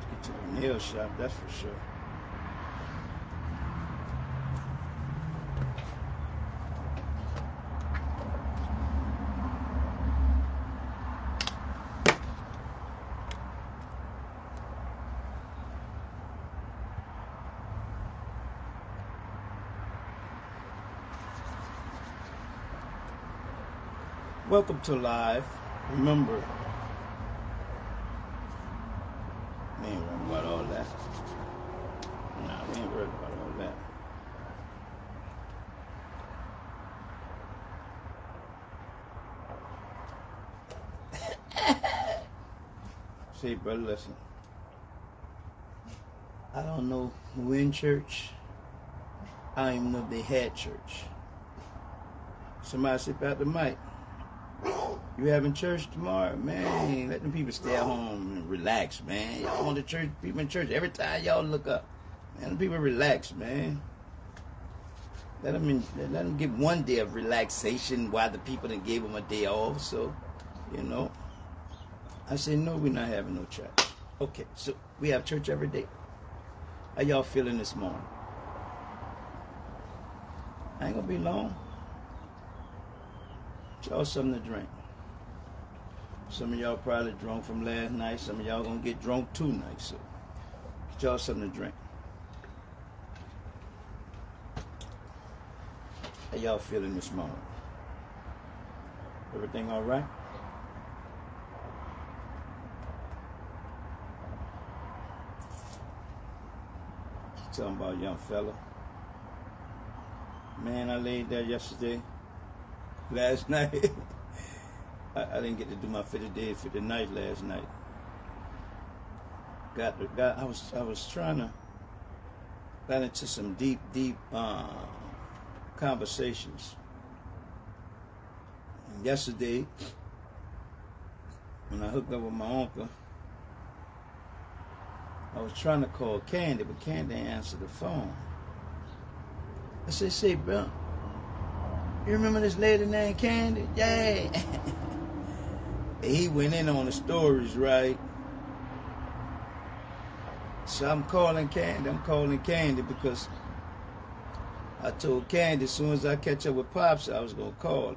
Get to the nail shop, that's for sure. Welcome to live. Remember, we ain't worried about all that. Nah, we ain't worried about all that. See, brother, listen. I don't know who in church. I don't even know if they had church. Somebody said, PastarMike, you having church tomorrow? Man, let them people stay at home and relax, man. Y'all want the church, people in church, every time y'all look up, man, the people relax, man. Let them get one day of relaxation while the people done gave them a day off. So, you know, I said, no, we're not having no church. Okay, so we have church every day. How y'all feeling this morning? I ain't gonna be long. Get y'all something to drink. Some of y'all probably drunk from last night. Some of y'all gonna get drunk tonight. So get y'all something to drink. How y'all feeling this morning? Everything all right? Talking about a young fella. Man, I laid there yesterday. Last night. I didn't get to do my 50 days, 50 nights last night. I was trying to got into some deep conversations. And yesterday, when I hooked up with my uncle, I was trying to call Candy, but Candy didn't answer the phone. I said, say, bro, you remember this lady named Candy? Yeah. He went in on the stories, right? So I'm calling Candy because I told Candy as soon as I catch up with Pops, I was gonna call her,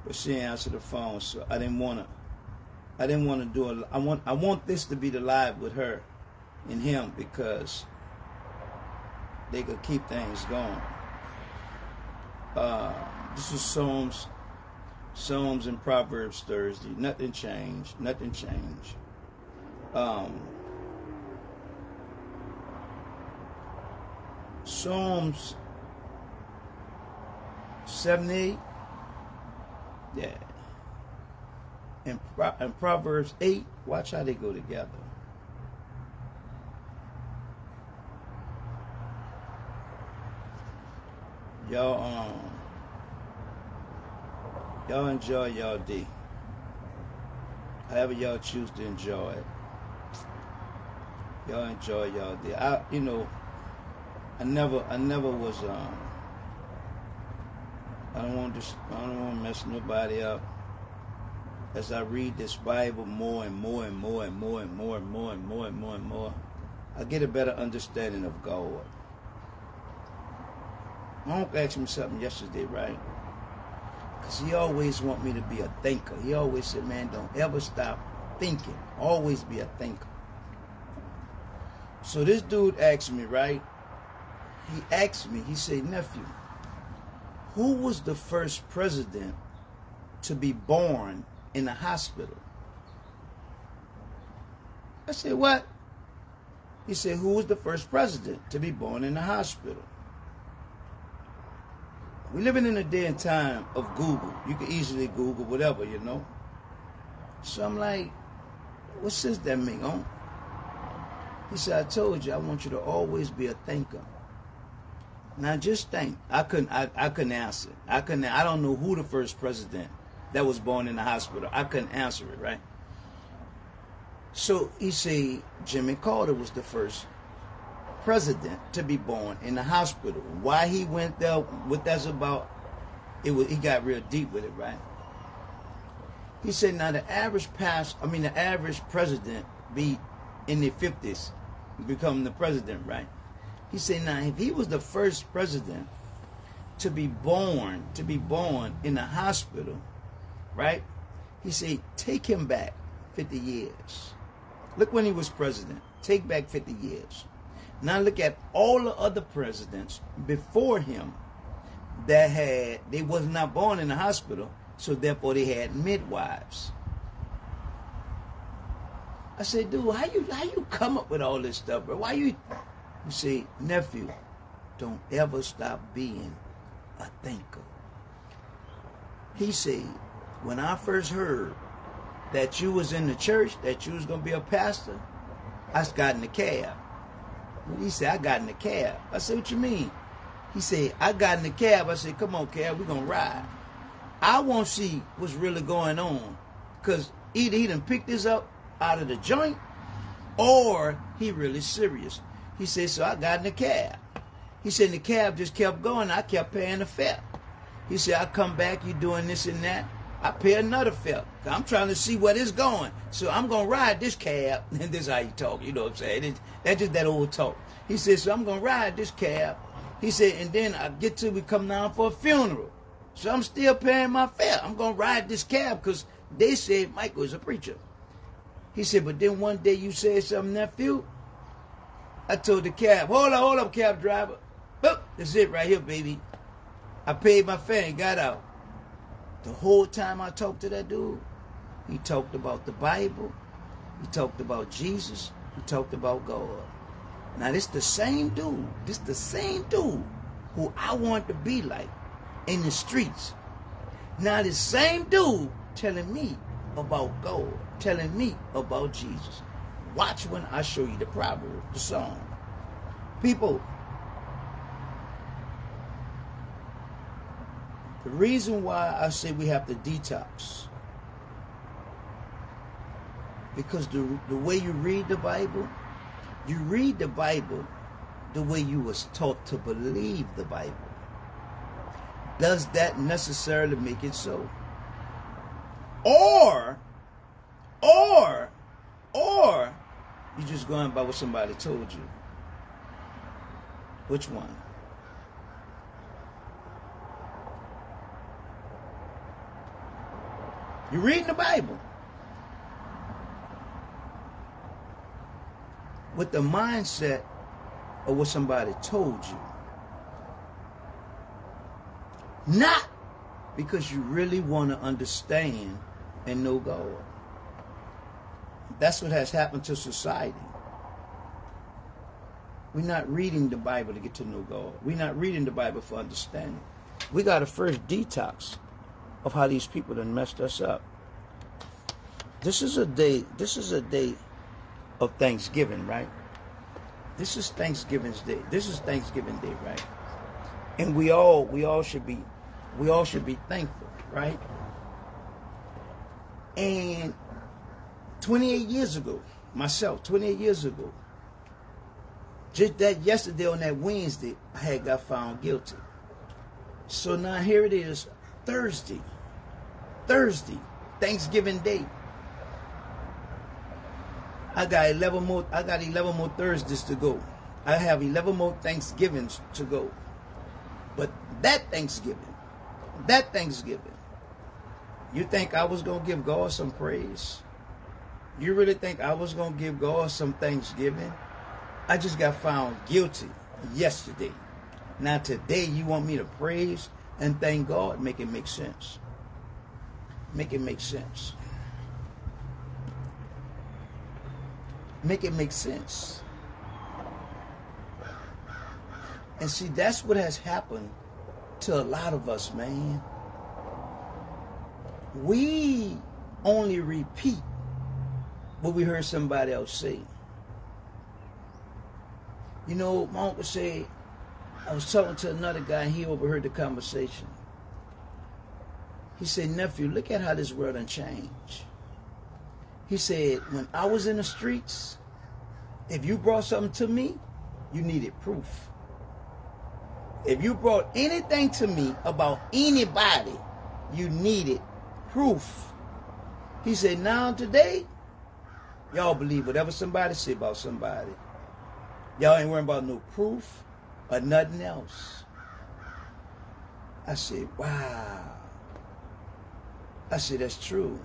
but she didn't answer the phone. So I didn't want to do it. I want this to be the live with her and him because they could keep things going. This is Psalms and Proverbs Thursday. Nothing changed. Psalms 78. Yeah. And Proverbs 8. Watch how they go together. Y'all enjoy y'all day. However y'all choose to enjoy it. Y'all enjoy y'all day. I never was I don't want to mess nobody up. As I read this Bible more and more, I get a better understanding of God. My uncle asked me something yesterday, right? Because he always want me to be a thinker. He always said, man, don't ever stop thinking. Always be a thinker. So this dude asked me, right? He said, nephew, who was the first president to be born in a hospital? I said, what? He said, who was the first president to be born in a hospital? We're living in a day and time of Google. You can easily Google whatever, you know. So I'm like, what sense that make, huh? He said, I told you, I want you to always be a thinker. Now just think. I couldn't answer. I don't know who the first president that was born in the hospital. I couldn't answer it, right? So he said Jimmy Carter was the first president to be born in the hospital. Why he went there, what that's about, he got real deep with it, right? He said now the average president be in their 50s become the president, right? He said, now, if he was the first president to be born in a hospital, right? He said, take him back 50 years. Look when he was president. Take back 50 years. Now look at all the other presidents before him that they was not born in the hospital, so therefore they had midwives. I said, dude, how you come up with all this stuff, bro? Why you say, nephew, don't ever stop being a thinker. He said, when I first heard that you was in the church, that you was going to be a pastor, I got in the cab. He said, I got in the cab. I said, what you mean? He said, I got in the cab. I said, come on, cab, we're going to ride. I want to see what's really going on, because either he done picked this up out of the joint or he really serious. He said, so I got in the cab. He said, the cab just kept going. I kept paying the fare. He said, I come back, you doing this and that. I pay another fare. I'm trying to see where this going. So I'm going to ride this cab. And this is how you talk, you know what I'm saying? That's just that old talk. He said, so I'm going to ride this cab. He said, and then we come down for a funeral. So I'm still paying my fare. I'm going to ride this cab because they said Michael is a preacher. He said, but then one day you said something, nephew. I told the cab, hold up, cab driver. Boop, that's it right here, baby. I paid my fare and got out. The whole time I talked to that dude, he talked about the Bible. He talked about Jesus. He talked about God. Now, this the same dude. This the same dude who I want to be like in the streets. Now, this same dude telling me about God, telling me about Jesus. Watch when I show you the proverb, the song. People, the reason why I say we have to detox, because the way you read the Bible the way you was taught to believe the Bible. Does that necessarily make it so? Or you just going by what somebody told you? Which one? You're reading the Bible with the mindset of what somebody told you. Not because you really want to understand and know God. That's what has happened to society. We're not reading the Bible to get to know God. We're not reading the Bible for understanding. We got to first detox of how these people done messed us up. This is a day of Thanksgiving, right? This is Thanksgiving's day. This is Thanksgiving Day, right? And we all should be thankful, right? And 28 years ago, just that yesterday on that Wednesday, I had got found guilty. So now here it is, Thursday, Thanksgiving Day. I got 11 more Thursdays to go. I have 11 more Thanksgivings to go. But that Thanksgiving, you think I was going to give God some praise? You really think I was going to give God some thanksgiving? I just got found guilty yesterday. Now today you want me to praise and thank God? Make it make sense. Make it make sense. Make it make sense. And see, that's what has happened to a lot of us, man. We only repeat what we heard somebody else say. You know, my uncle said, I was talking to another guy and he overheard the conversation. He said, nephew, look at how this world done changed. He said, when I was in the streets, if you brought something to me, you needed proof. If you brought anything to me about anybody, you needed proof. He said, now today, Y'all believe whatever somebody say about somebody. Y'all ain't worrying about no proof or nothing else. I said, wow. I said, that's true.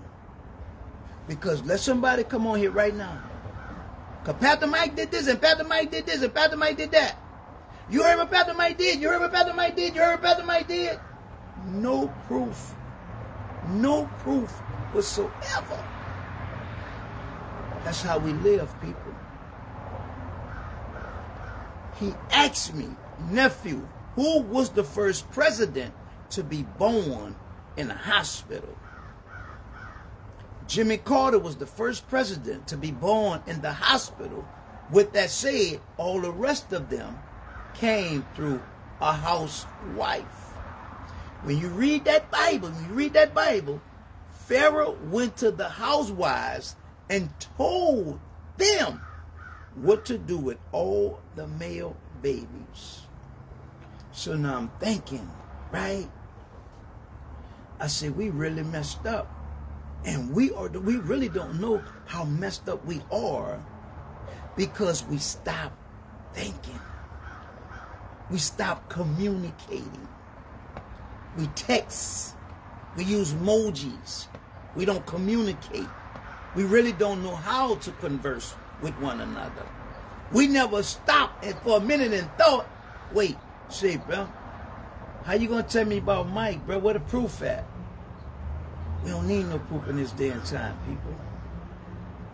Because let somebody come on here right now. Because PastarMike did this, and PastarMike did this, and PastarMike did that. You heard what PastarMike did? You heard what PastarMike did? You heard what PastarMike did? No proof. No proof whatsoever. That's how we live, people. He asked me, nephew, who was the first president to be born in a hospital? Jimmy Carter was the first president to be born in the hospital. With that said, all the rest of them came through a housewife. When you read that Bible, Pharaoh went to the housewives and told them what to do with all the male babies. So now I'm thinking, right? I said, we really messed up. And we really don't know how messed up we are because we stopped thinking. We stopped communicating. We text. We use emojis. We don't communicate. We really don't know how to converse with one another. We never stopped for a minute and thought, wait, say, bro, how you going to tell me about Mike, bro? Where the proof at? We don't need no proof in this day and time, people.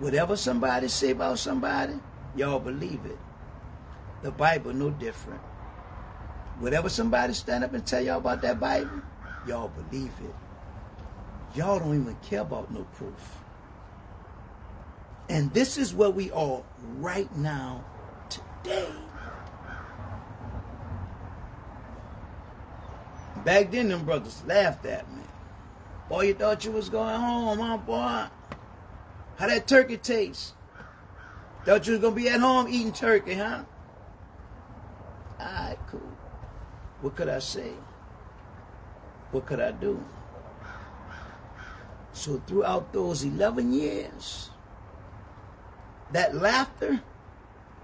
Whatever somebody say about somebody, y'all believe it. The Bible no different. Whatever somebody stand up and tell y'all about that Bible, y'all believe it. Y'all don't even care about no proof. And this is where we are right now, today. Back then, them brothers laughed at me. Boy, you thought you was going home, huh, boy? How that turkey taste? Thought you was going to be at home eating turkey, huh? All right, cool. What could I say? What could I do? So throughout those 11 years, that laughter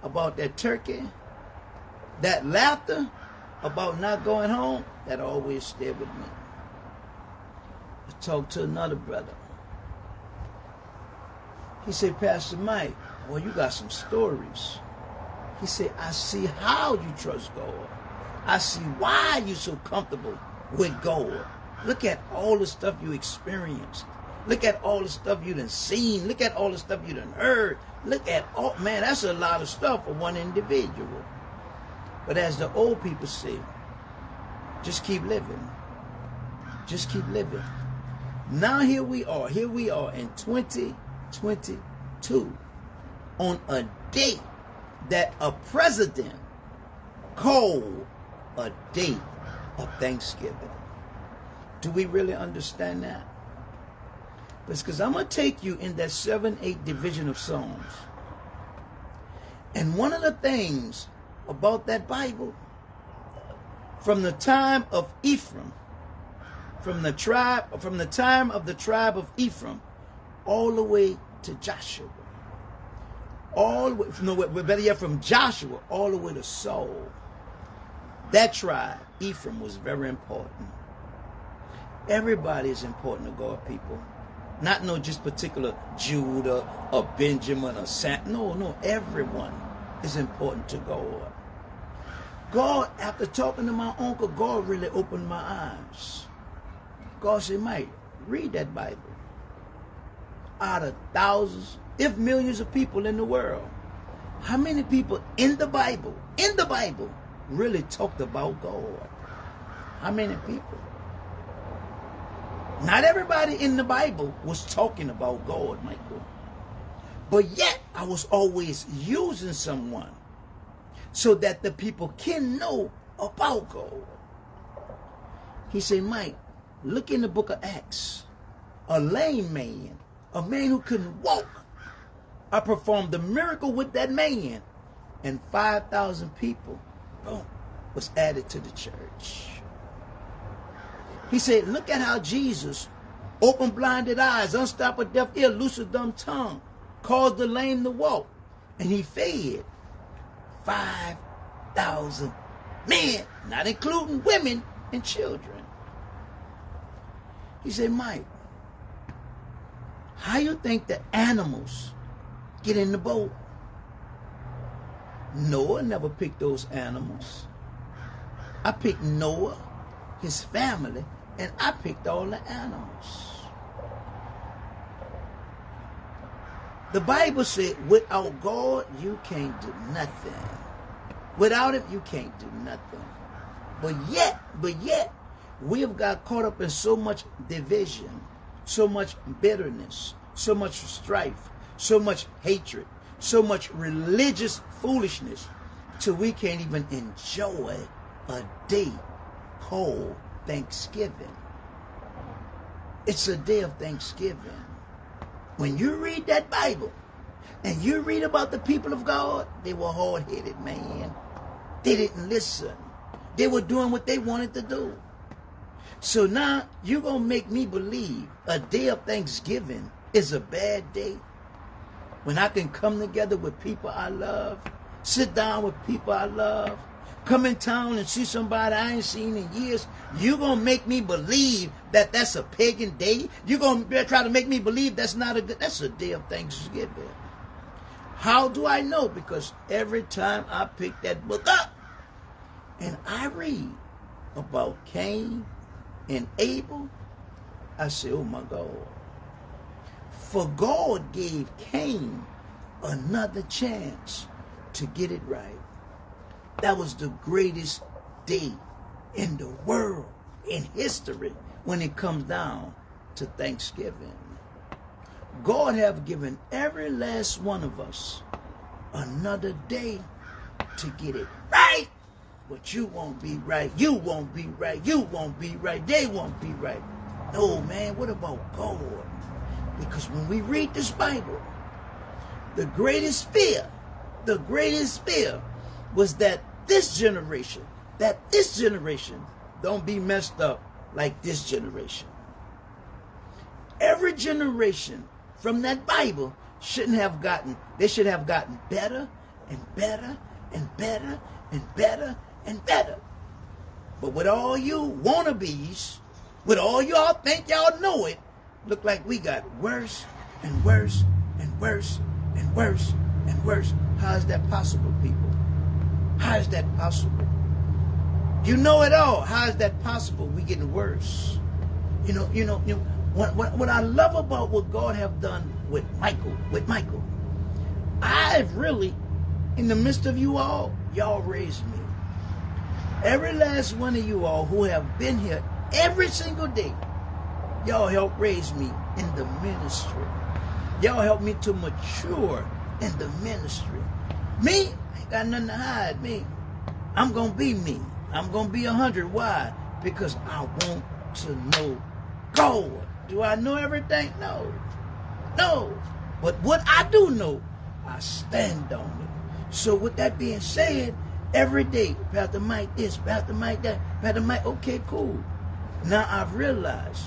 about that turkey, that laughter about not going home, that always stayed with me. I talked to another brother. He said, Pastor Mike, well, you got some stories. He said, I see how you trust God. I see why you're so comfortable with God. Look at all the stuff you experienced. Look at all the stuff you done seen. Look at all the stuff you done heard. Look at all, man, that's a lot of stuff for one individual. But as the old people say, just keep living. Just keep living. Now here we are in 2022 on a date that a president called a date of Thanksgiving. Do we really understand that? Because I'm going to take you in that 7-8 division of Psalms. And one of the things about that Bible, from the time of Ephraim, from the time of the tribe of Ephraim, all the way to Joshua, all the way, from Joshua all the way to Saul. That tribe, Ephraim, was very important. Everybody is important to God, people. Not no just particular Judah or Benjamin or Sam. No, everyone is important to God. God, after talking to my uncle, God really opened my eyes. God said, Mike, read that Bible. Out of thousands, if millions of people in the world, how many people in the Bible, really talked about God? How many people? Not everybody in the Bible was talking about God, Michael. But yet, I was always using someone so that the people can know about God. He said, Mike, look in the book of Acts. A lame man, a man who couldn't walk, I performed a miracle with that man, and 5,000 people, boom, was added to the church. He said, look at how Jesus opened blinded eyes, unstopped a deaf ear, loosed a dumb tongue. caused the lame to walk, and he fed 5,000 men, not including women and children. He said, Mike, how you think the animals get in the boat? Noah never picked those animals. I picked Noah, his family, and I picked all the animals. The Bible said, without God, you can't do nothing. Without him, you can't do nothing. But yet, we have got caught up in so much division, so much bitterness, so much strife, so much hatred, so much religious foolishness, till we can't even enjoy a day called Thanksgiving. It's a day of Thanksgiving. When you read that Bible and you read about the people of God, they were hard-headed, man. They didn't listen. They were doing what they wanted to do. So now you're going to make me believe a day of Thanksgiving is a bad day? When I can come together with people I love, sit down with people I love, come in town and see somebody I ain't seen in years, you're going to make me believe that that's a pagan day? You're going to try to make me believe that's a day of Thanksgiving. How do I know? Because every time I pick that book up and I read about Cain and Abel, I say, oh my God. For God gave Cain another chance to get it right. That was the greatest day in the world, in history, when it comes down to Thanksgiving. God have given every last one of us another day to get it right. But you won't be right. You won't be right. You won't be right. They won't be right. No, man, what about God? Because when we read this Bible, the greatest fear was that this generation don't be messed up like this generation. Every generation from that Bible should have gotten better and better and better and better and better. But with all you wannabes, with all y'all think y'all know it, look like we got worse and worse and worse and worse and worse. How is that possible, people? How is that possible? You know it all. How is that possible? We getting worse. You know. What I love about what God have done with Michael, I've really, in the midst of you all, y'all raised me. Every last one of you all who have been here every single day, y'all helped raise me in the ministry. Y'all helped me to mature in the ministry. Me, I ain't got nothing to hide. Me, I'm going to be me. I'm going to be 100. Why? Because I want to know God. Do I know everything? No. But what I do know, I stand on it. So with that being said, every day, Pastor Mike this, Pastor Mike that, Pastor Mike, okay, cool. Now I've realized,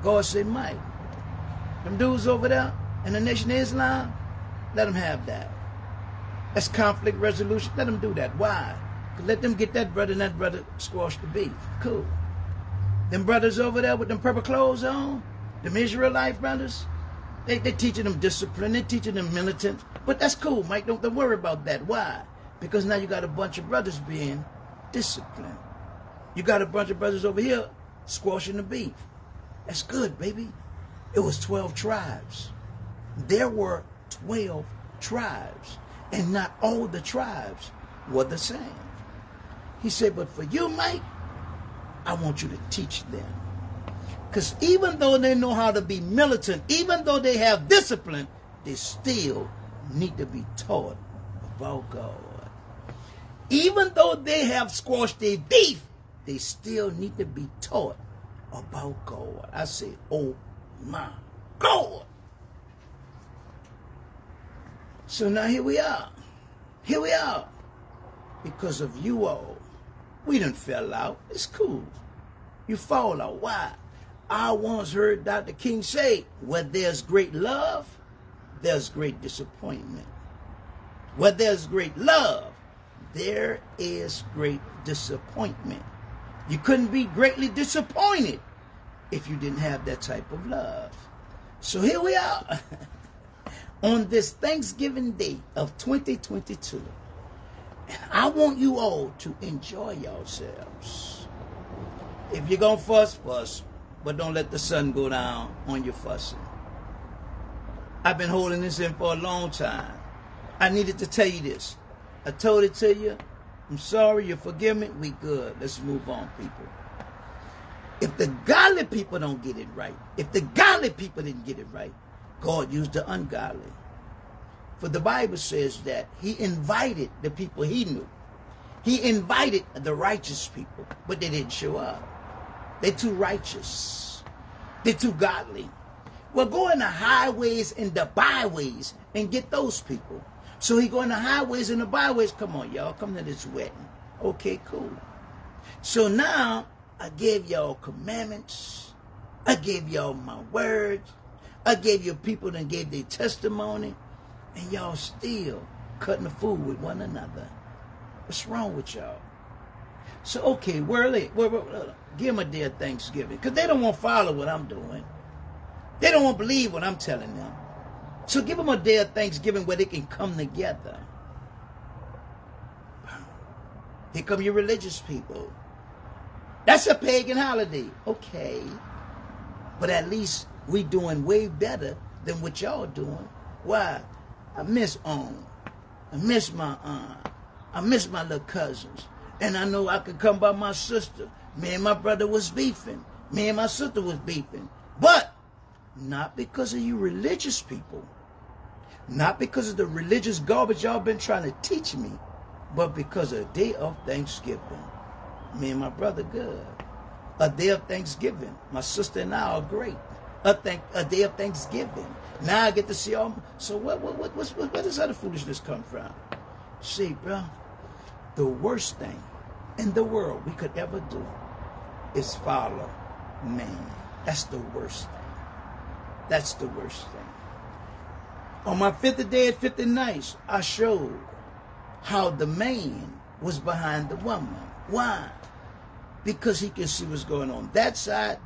God said, Mike, them dudes over there in the Nation of Islam, let them have that. That's conflict resolution. Let them do that. Why? Let them get that brother and that brother squash the beef. Cool. Them brothers over there with them purple clothes on, them Israelite brothers, they teaching them discipline. They teaching them militant. But that's cool, Mike. Don't worry about that. Why? Because now you got a bunch of brothers being disciplined. You got a bunch of brothers over here squashing the beef. That's good, baby. It was 12 tribes. There were 12 tribes. And not all the tribes were the same. He said, but for you, Mike, I want you to teach them. Because even though they know how to be militant, even though they have discipline, they still need to be taught about God. Even though they have squashed their beef, they still need to be taught about God. I say, oh my God. So now here we are. Here we are. Because of you all. We done fell out. It's cool. You fall out. Why? I once heard Dr. King say, where there's great love, there's great disappointment. Where there's great love, there is great disappointment. You couldn't be greatly disappointed if you didn't have that type of love. So here we are on this Thanksgiving Day of 2022. And I want you all to enjoy yourselves. If you're going to fuss, but don't let the sun go down on your fussing. I've been holding this in for a long time. I needed to tell you this. I told it to you. I'm sorry, you forgive me. We good. Let's move on, people. If the godly people don't get it right, if the godly people didn't get it right, God used the ungodly. For the Bible says that he invited the people he knew. He invited the righteous people, but they didn't show up. They're too righteous. They're too godly. Well, go in the highways and the byways and get those people. So he go in the highways and the byways. Come on, y'all. Come to this wedding. Okay, cool. So now I gave y'all commandments. I gave y'all my words. I gave you people that gave their testimony. And y'all still cutting the food with one another. What's wrong with y'all? So, okay, give them a day of Thanksgiving. Because they don't want to follow what I'm doing. They don't want to believe what I'm telling them. So give them a day of Thanksgiving where they can come together. Here come your religious people. That's a pagan holiday. Okay. But at least we doing way better than what y'all doing. Why? I miss I miss my aunt. I miss my little cousins. And I know I could come by my sister. Me and my brother was beefing. Me and my sister was beefing. But not because of you religious people. Not because of the religious garbage y'all been trying to teach me. But because of a day of Thanksgiving. Me and my brother good. A day of Thanksgiving. My sister and I are great. A day of Thanksgiving. Now I get to see all. So where does other foolishness come from? See, bro, the worst thing in the world we could ever do is follow man. That's the worst thing. That's the worst thing. On my 50th day at 50 nights, I showed how the man was behind the woman. Why? Because he could see what's going on that side,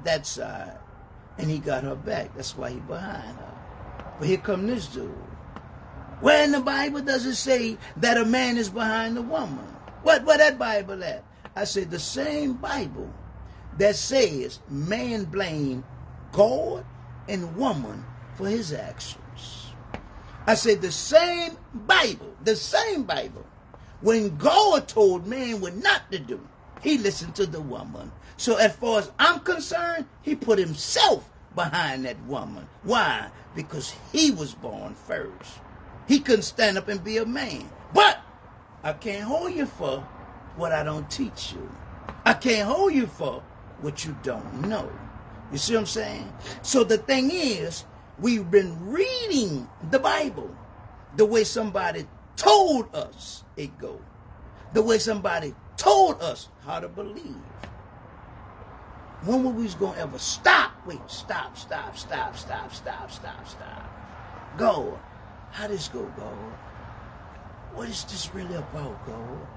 and he got her back. That's why he behind her. But here come this dude. Where in the Bible does it say that a man is behind the woman? Where that Bible at? I said the same Bible that says man blame God and woman for his actions. I said the same Bible. When God told man what not to do, he listened to the woman. So as far as I'm concerned, he put himself behind that woman. Why? Because he was born first. He couldn't stand up and be a man. But I can't hold you for what I don't teach you. I can't hold you for what you don't know. You see what I'm saying? So the thing is, we've been reading the Bible the way somebody told us it go. The way somebody told us how to believe. When were we going to ever stop? Wait, stop. God, how this go, God? What is this really about, God?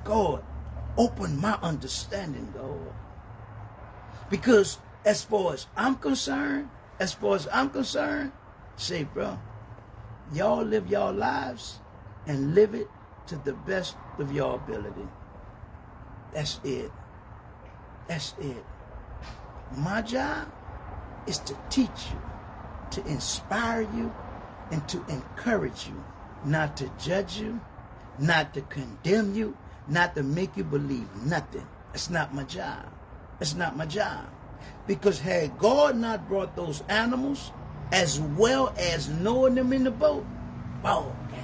God, open my understanding, God. Because as far as I'm concerned, say, bro, y'all live y'all lives and live it to the best of your ability. That's it. That's it. My job is to teach you, to inspire you, and to encourage you, not to judge you, not to condemn you, not to make you believe nothing. That's not my job. That's not my job. Because had God not brought those animals, as well as knowing them in the boat, ball game.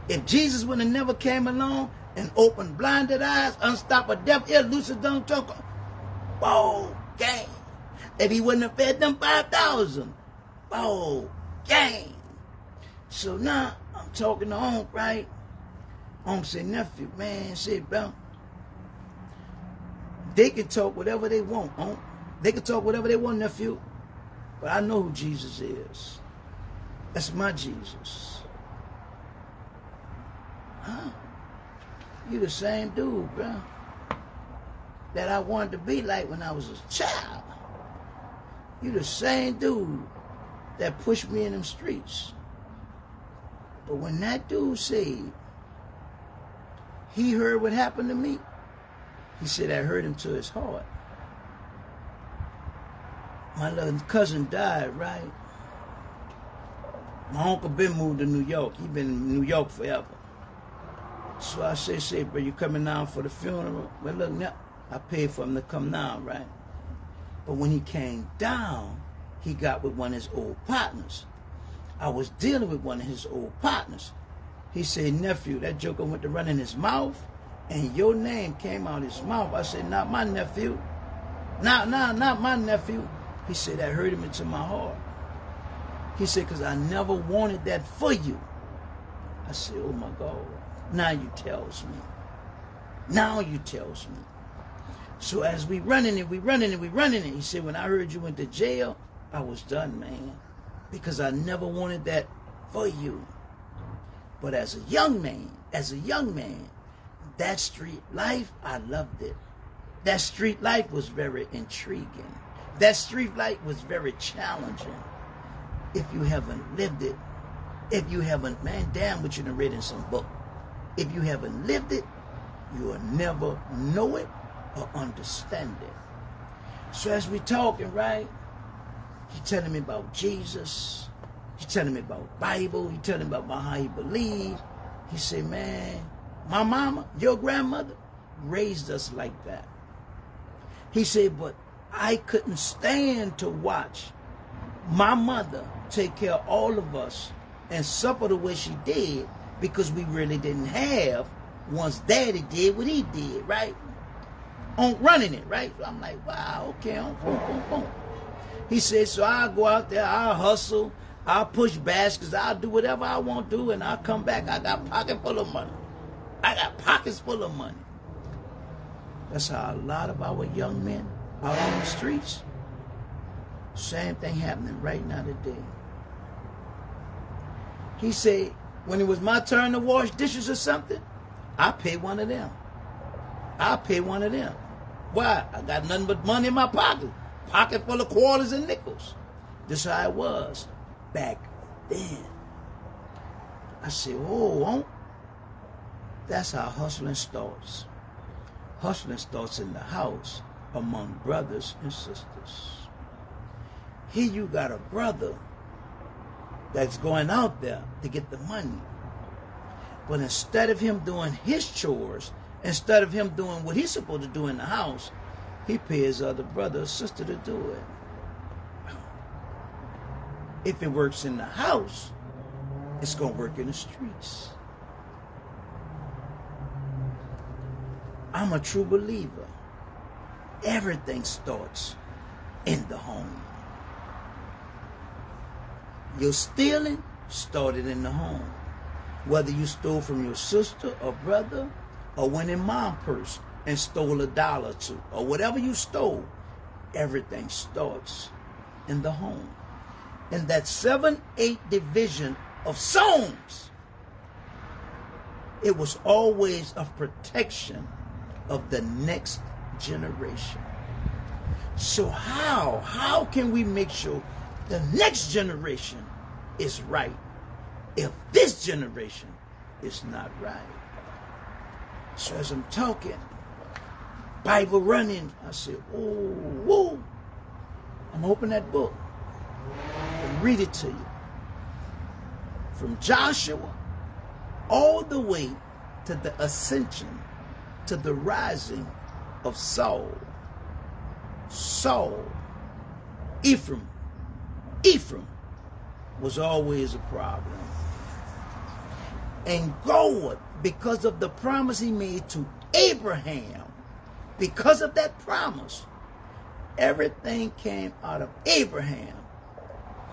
If Jesus would have never came along and opened blinded eyes, unstopped a deaf ear, loose a dumb tongue, ball game. If he wouldn't have fed them 5,000, ball game. So now I'm talking to Unc, right? Unc said, nephew, man, say, bro, they can talk whatever they want, Unc. They can talk whatever they want, nephew. But I know who Jesus is. That's my Jesus. Huh? You the same dude, bro, that I wanted to be like when I was a child. You the same dude that pushed me in them streets. But when that dude said he heard what happened to me, he said I hurt him to his heart. My little cousin died, right? My uncle been moved to New York. He been in New York forever. So I say, bro, you coming down for the funeral? Well, look, now, I paid for him to come down, right? But when he came down, he got with one of his old partners. I was dealing with one of his old partners. He said, nephew, that joker went to run in his mouth, and your name came out his mouth. I said, not my nephew. Not my nephew. He said, that hurt him into my heart. He said, because I never wanted that for you. I said, oh my God. Now you tells me. Now you tells me. So as we running it, he said, when I heard you went to jail, I was done, man. Because I never wanted that for you. But as a young man, that street life, I loved it. That street life was very intriguing. That street life was very challenging. If you haven't lived it, if you haven't, man, damn what you done read in some book. If you haven't lived it, you will never know it or understand it. So as we talking, right, he telling me about Jesus. He telling me about Bible. He telling me about how he believes. He said, man, my mama, your grandmother, raised us like that. He said, but I couldn't stand to watch my mother take care of all of us and suffer the way she did because we really didn't have once daddy did what he did, right? On running it, right? So I'm like, wow, okay, boom. He said, so I'll go out there, I'll hustle, I'll push baskets, I'll do whatever I want to do, and I'll come back, I got pocket full of money. I got pockets full of money. That's how a lot of our young men out on the streets, same thing happening right now today. He said, when it was my turn to wash dishes or something, I pay one of them. Why? I got nothing but money in my pocket. Pocket full of quarters and nickels. This is how it was back then. I said, oh, that's how hustling starts. Hustling starts in the house among brothers and sisters. Here you got a brother that's going out there to get the money. But instead of him doing his chores, instead of him doing what he's supposed to do in the house, he pays other brother or sister to do it. If it works in the house, it's going to work in the streets. I'm a true believer. Everything starts in the home. Your stealing started in the home. Whether you stole from your sister or brother, or went in mom's purse and stole $1 or $2, or whatever you stole, everything starts in the home. In that 7-8 division of Psalms, it was always a protection of the next generation. So how can we make sure the next generation is right if this generation is not right? So as I'm talking, Bible running, I say, oh, whoa. I'm opening that book and read it to you. From Joshua all the way to the ascension, to the rising of Saul. Ephraim was always a problem. And God, because of the promise he made to Abraham, because of that promise, everything came out of Abraham.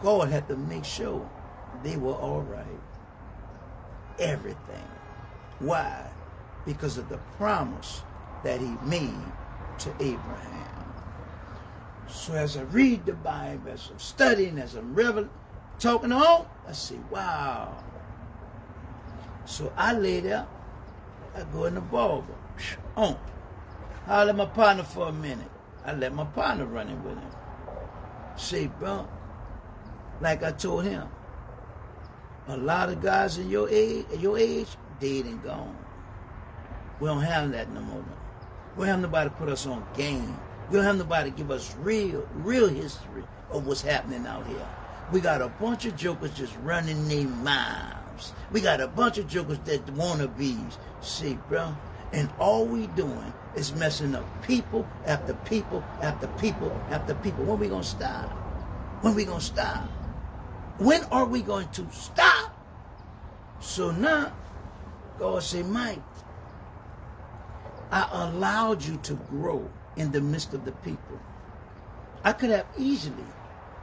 God had to make sure they were all right. Everything. Why? Because of the promise that he made to Abraham. So as I read the Bible, as I'm studying, as I'm talking on, I say, wow. So I lay there, I go in the barber. I let my partner for a minute. I let my partner run in with him. Say, bro, like I told him, a lot of guys in your age, dead and gone. We don't have that no more. We don't have nobody to put us on game. We don't have nobody to give us real history of what's happening out here. We got a bunch of jokers just running their mouths. We got a bunch of jokers that wannabes. See, bro, and all we doing is messing up people after people after people after people. When we gonna stop? When we gonna stop? When are we going to stop? So now, God say, Mike, I allowed you to grow in the midst of the people. I could have easily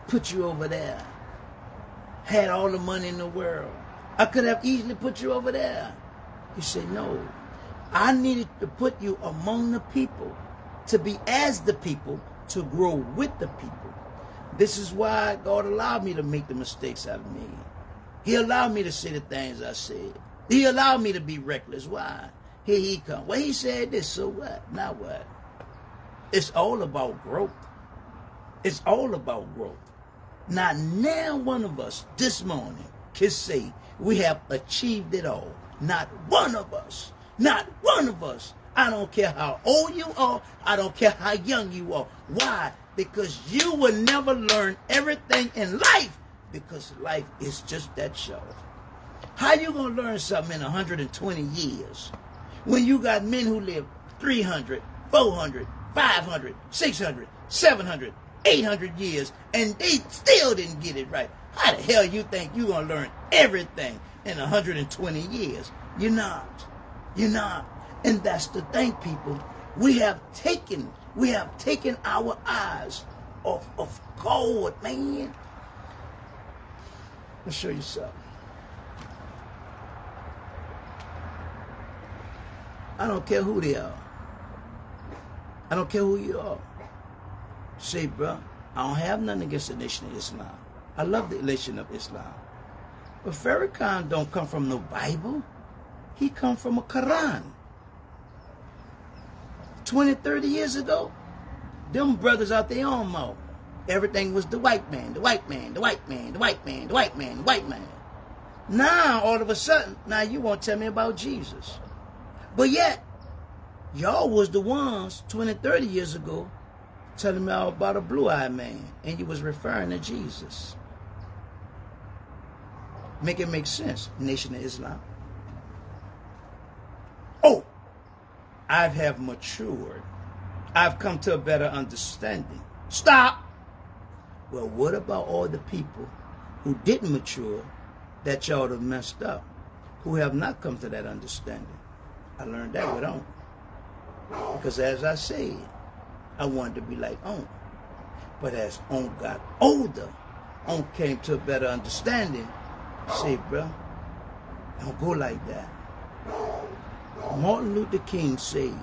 put you over there, had all the money in the world. I could have easily put you over there. He said, no, I needed to put you among the people, to be as the people, to grow with the people. This is why God allowed me to make the mistakes I've made. He allowed me to say the things I said. He allowed me to be reckless. Why? Here he come. Well, he said this, so what? Now what? It's all about growth. It's all about growth. Not now one of us this morning can say we have achieved it all. Not one of us. Not one of us. I don't care how old you are. I don't care how young you are. Why? Because you will never learn everything in life, because life is just that short. How you going to learn something in 120 years when you got men who live 300, 400, 500, 600, 700, 800 years and they still didn't get it right? How the hell you think you're going to learn everything in 120 years? You're not. You're not. And that's the thing, people. We have taken our eyes off of God, man. Let's show you something. I don't care who they are. I don't care who you are. Say, bro, I don't have nothing against the Nation of Islam. I love the Nation of Islam. But Farrakhan don't come from no Bible. He come from a Quran. 20, 30 years ago, them brothers out their own mouth. Everything was the white man, the white man, the white man, the white man, the white man, the white man. Now, all of a sudden, now you won't tell me about Jesus. But yet, y'all was the ones 20, 30 years ago telling me all about a blue-eyed man, and you was referring to Jesus. Make it make sense, Nation of Islam. Oh, I have matured. I've come to a better understanding. Stop. Well, what about all the people who didn't mature that y'all have messed up, who have not come to that understanding? I learned that with On. Because as I said, I wanted to be like On. But as On got older, On came to a better understanding. Say, bro, don't go like that. Martin Luther King said,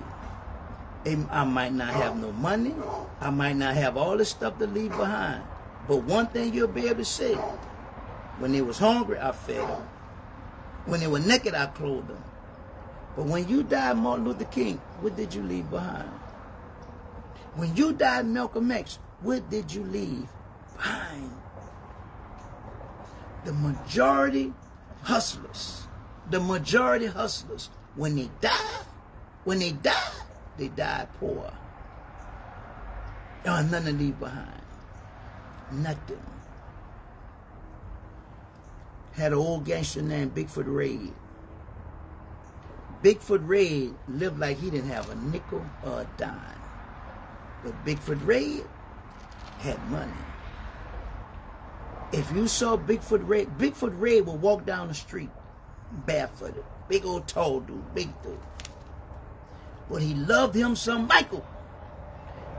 I might not have no money, I might not have all this stuff to leave behind, but one thing you'll be able to say, when they was hungry, I fed them. When they were naked, I clothed them. But when you died, Martin Luther King, what did you leave behind? When you died, Malcolm X, what did you leave behind? The majority hustlers, when they died, they died poor. There was nothing to leave behind. Nothing. Had an old gangster named Bigfoot Red. Bigfoot Red lived like he didn't have a nickel or a dime. But Bigfoot Red had money. If you saw Bigfoot Red would walk down the street barefooted. Big old tall dude, big dude. But he loved him some Michael.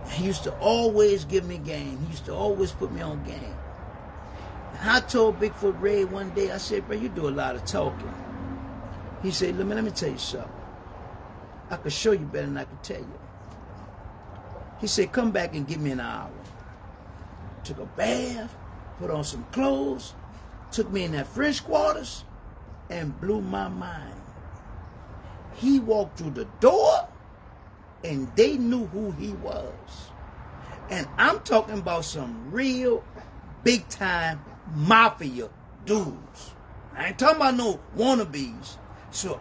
He used to always give me game. He used to always put me on game. And I told Bigfoot Red one day, I said, bro, you do a lot of talking. He said, let me tell you something. I could show you better than I could tell you. He said, come back and give me an hour. took a bath, put on some clothes, took me in that French Quarters, and blew my mind. He walked through the door, and they knew who he was. And I'm talking about some real big-time mafia dudes. I ain't talking about no wannabes. So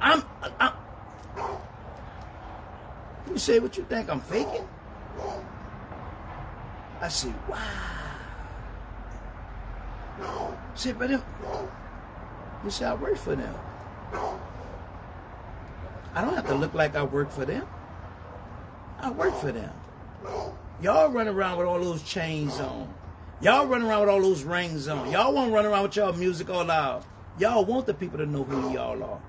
you say, what you think, I'm faking? I say, wow. I say, but you say, I work for them. I don't have to look like I work for them. I work for them. Y'all run around with all those chains on. Y'all run around with all those rings on. Y'all want to run around with y'all music all loud. Y'all want the people to know who y'all are.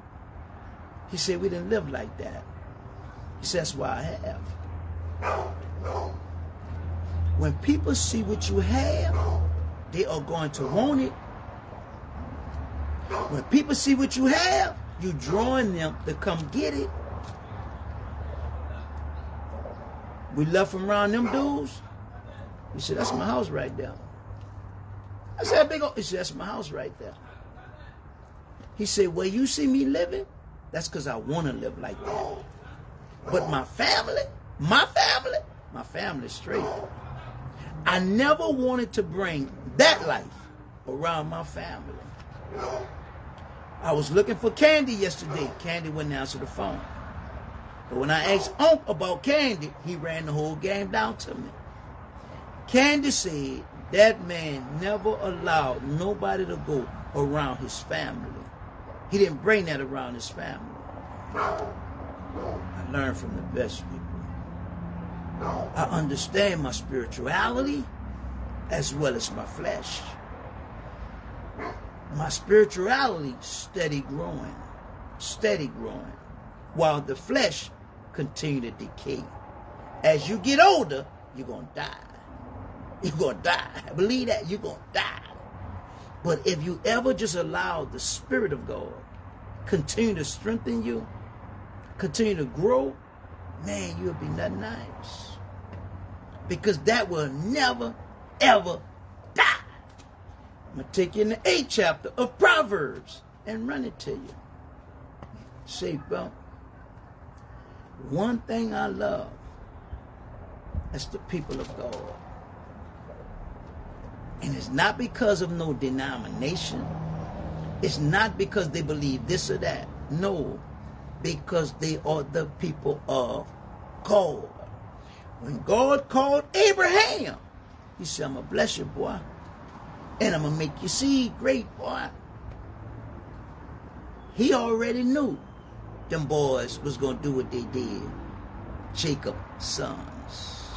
He said, we didn't live like that. He said, that's why I have. When people see what you have, they are going to want it. When people see what you have, you drawing them to come get it. We left from around them dudes. He said, that's my house right there. I said, big old. He said, that's my house right there. He said, well, you see me living? That's because I want to live like that. But my family is straight. I never wanted to bring that life around my family. I was looking for Candy yesterday. Candy wouldn't answer the phone. But when I asked Unc about Candy, he ran the whole game down to me. Candy said that man never allowed nobody to go around his family. He didn't bring that around his family. I learned from the best people. I understand my spirituality as well as my flesh. My spirituality steady growing, while the flesh continue to decay. As you get older, you're going to die. You're going to die. Believe that, you're going to die. But if you ever just allow the Spirit of God continue to strengthen you, continue to grow, man, you'll be nothing nice. Because that will never, ever die. I'm going to take you in the 8th chapter of Proverbs and run it to you. Say, bro, one thing I love is the people of God. And it's not because of no denomination. It's not because they believe this or that. No, because they are the people of God. When God called Abraham, he said, I'm going to bless you, boy. And I'm going to make your seed great, boy. He already knew them boys was going to do what they did. Jacob's sons.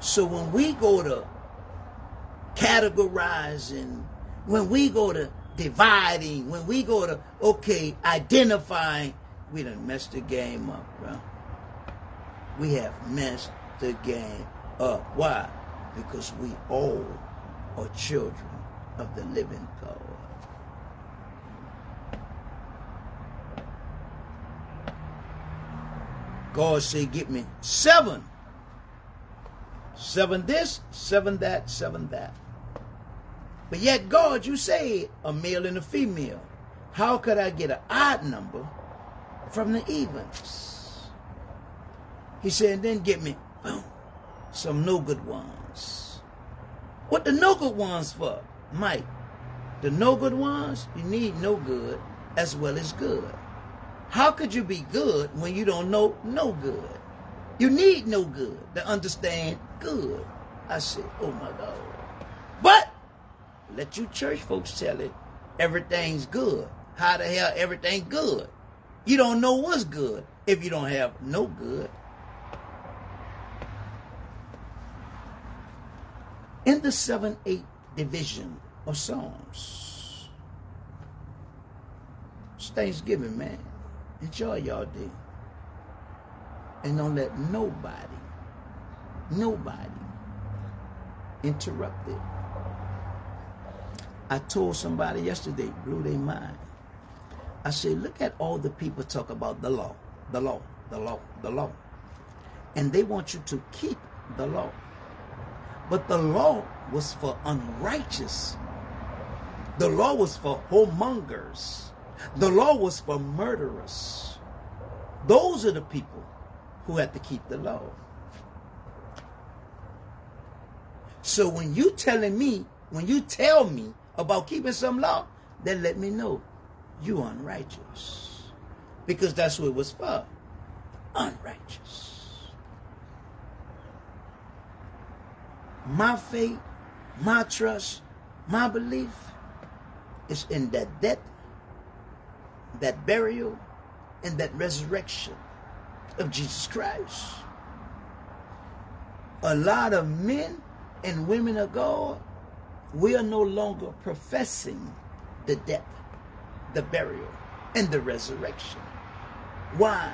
So when we go to categorizing, when we go to dividing, when we go to, identifying, we done messed the game up, bro. We have messed the game up. Why? Because we all are children of the living God. God said, get me 7. 7 this, 7 that, 7 that. But yet, God, you say a male and a female. How could I get an odd number from the evens? He said, then get me some no good ones. What the no good ones for? Mike, the no good ones, you need no good as well as good. How could you be good when you don't know no good? You need no good to understand good. I said, oh my God. But let you church folks tell it, everything's good. How the hell everything good? You don't know what's good if you don't have no good. In the 7-8 division of Psalms, it's Thanksgiving, man. Enjoy y'all day. And don't let nobody interrupt it. I told somebody yesterday, blew their mind. I said, look at all the people talk about the law, the law, the law, the law. And they want you to keep the law. But the law was for unrighteous. The law was for whoremongers. The law was for murderers. Those are the people who had to keep the law. So when you tell me about keeping some law, then let me know you unrighteous. Because that's what it was for. Unrighteous. My faith, my trust, my belief is in that death, that burial, and that resurrection of Jesus Christ. A lot of men and women of God, we are no longer professing the death, the burial, and the resurrection. Why?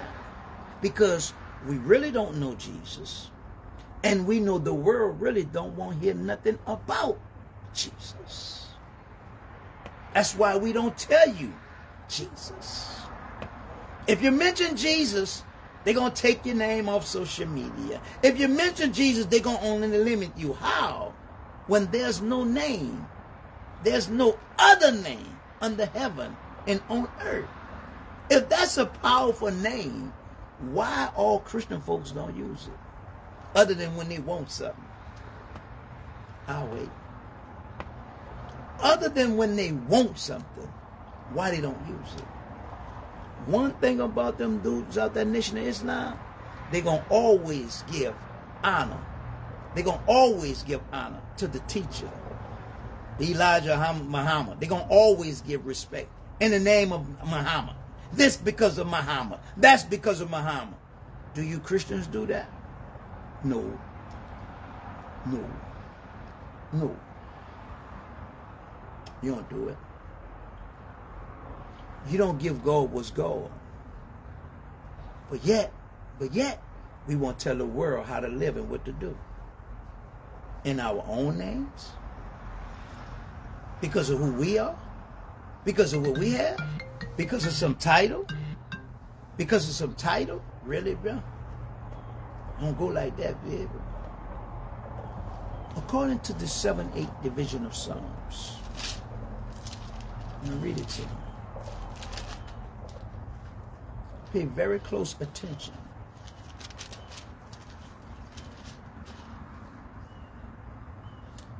Because we really don't know Jesus, and we know the world really don't want to hear nothing about Jesus. That's why we don't tell you Jesus. If you mention Jesus, they're going to take your name off social media. If you mention Jesus, they're going to only limit you. How? When there's no name, there's no other name under heaven and on earth. If that's a powerful name, why all Christian folks don't use it? Other than when they want something. I'll wait. Other than when they want something, why they don't use it? One thing about them dudes out that Nation of Islam, they're going to always give honor. They're going to always give honor to the teacher, Elijah Muhammad. They're going to always give respect in the name of Muhammad. This because of Muhammad. That's because of Muhammad. Do you Christians do that? No. No. No. You don't do it. You don't give God what's God. But yet, we want to tell the world how to live and what to do. In our own names. Because of who we are. Because of what we have. Because of some title. Because of some title. Really, bro? Don't go like that, baby. According to the 7-8 division of Psalms. I'm going to read it to you. Pay very close attention.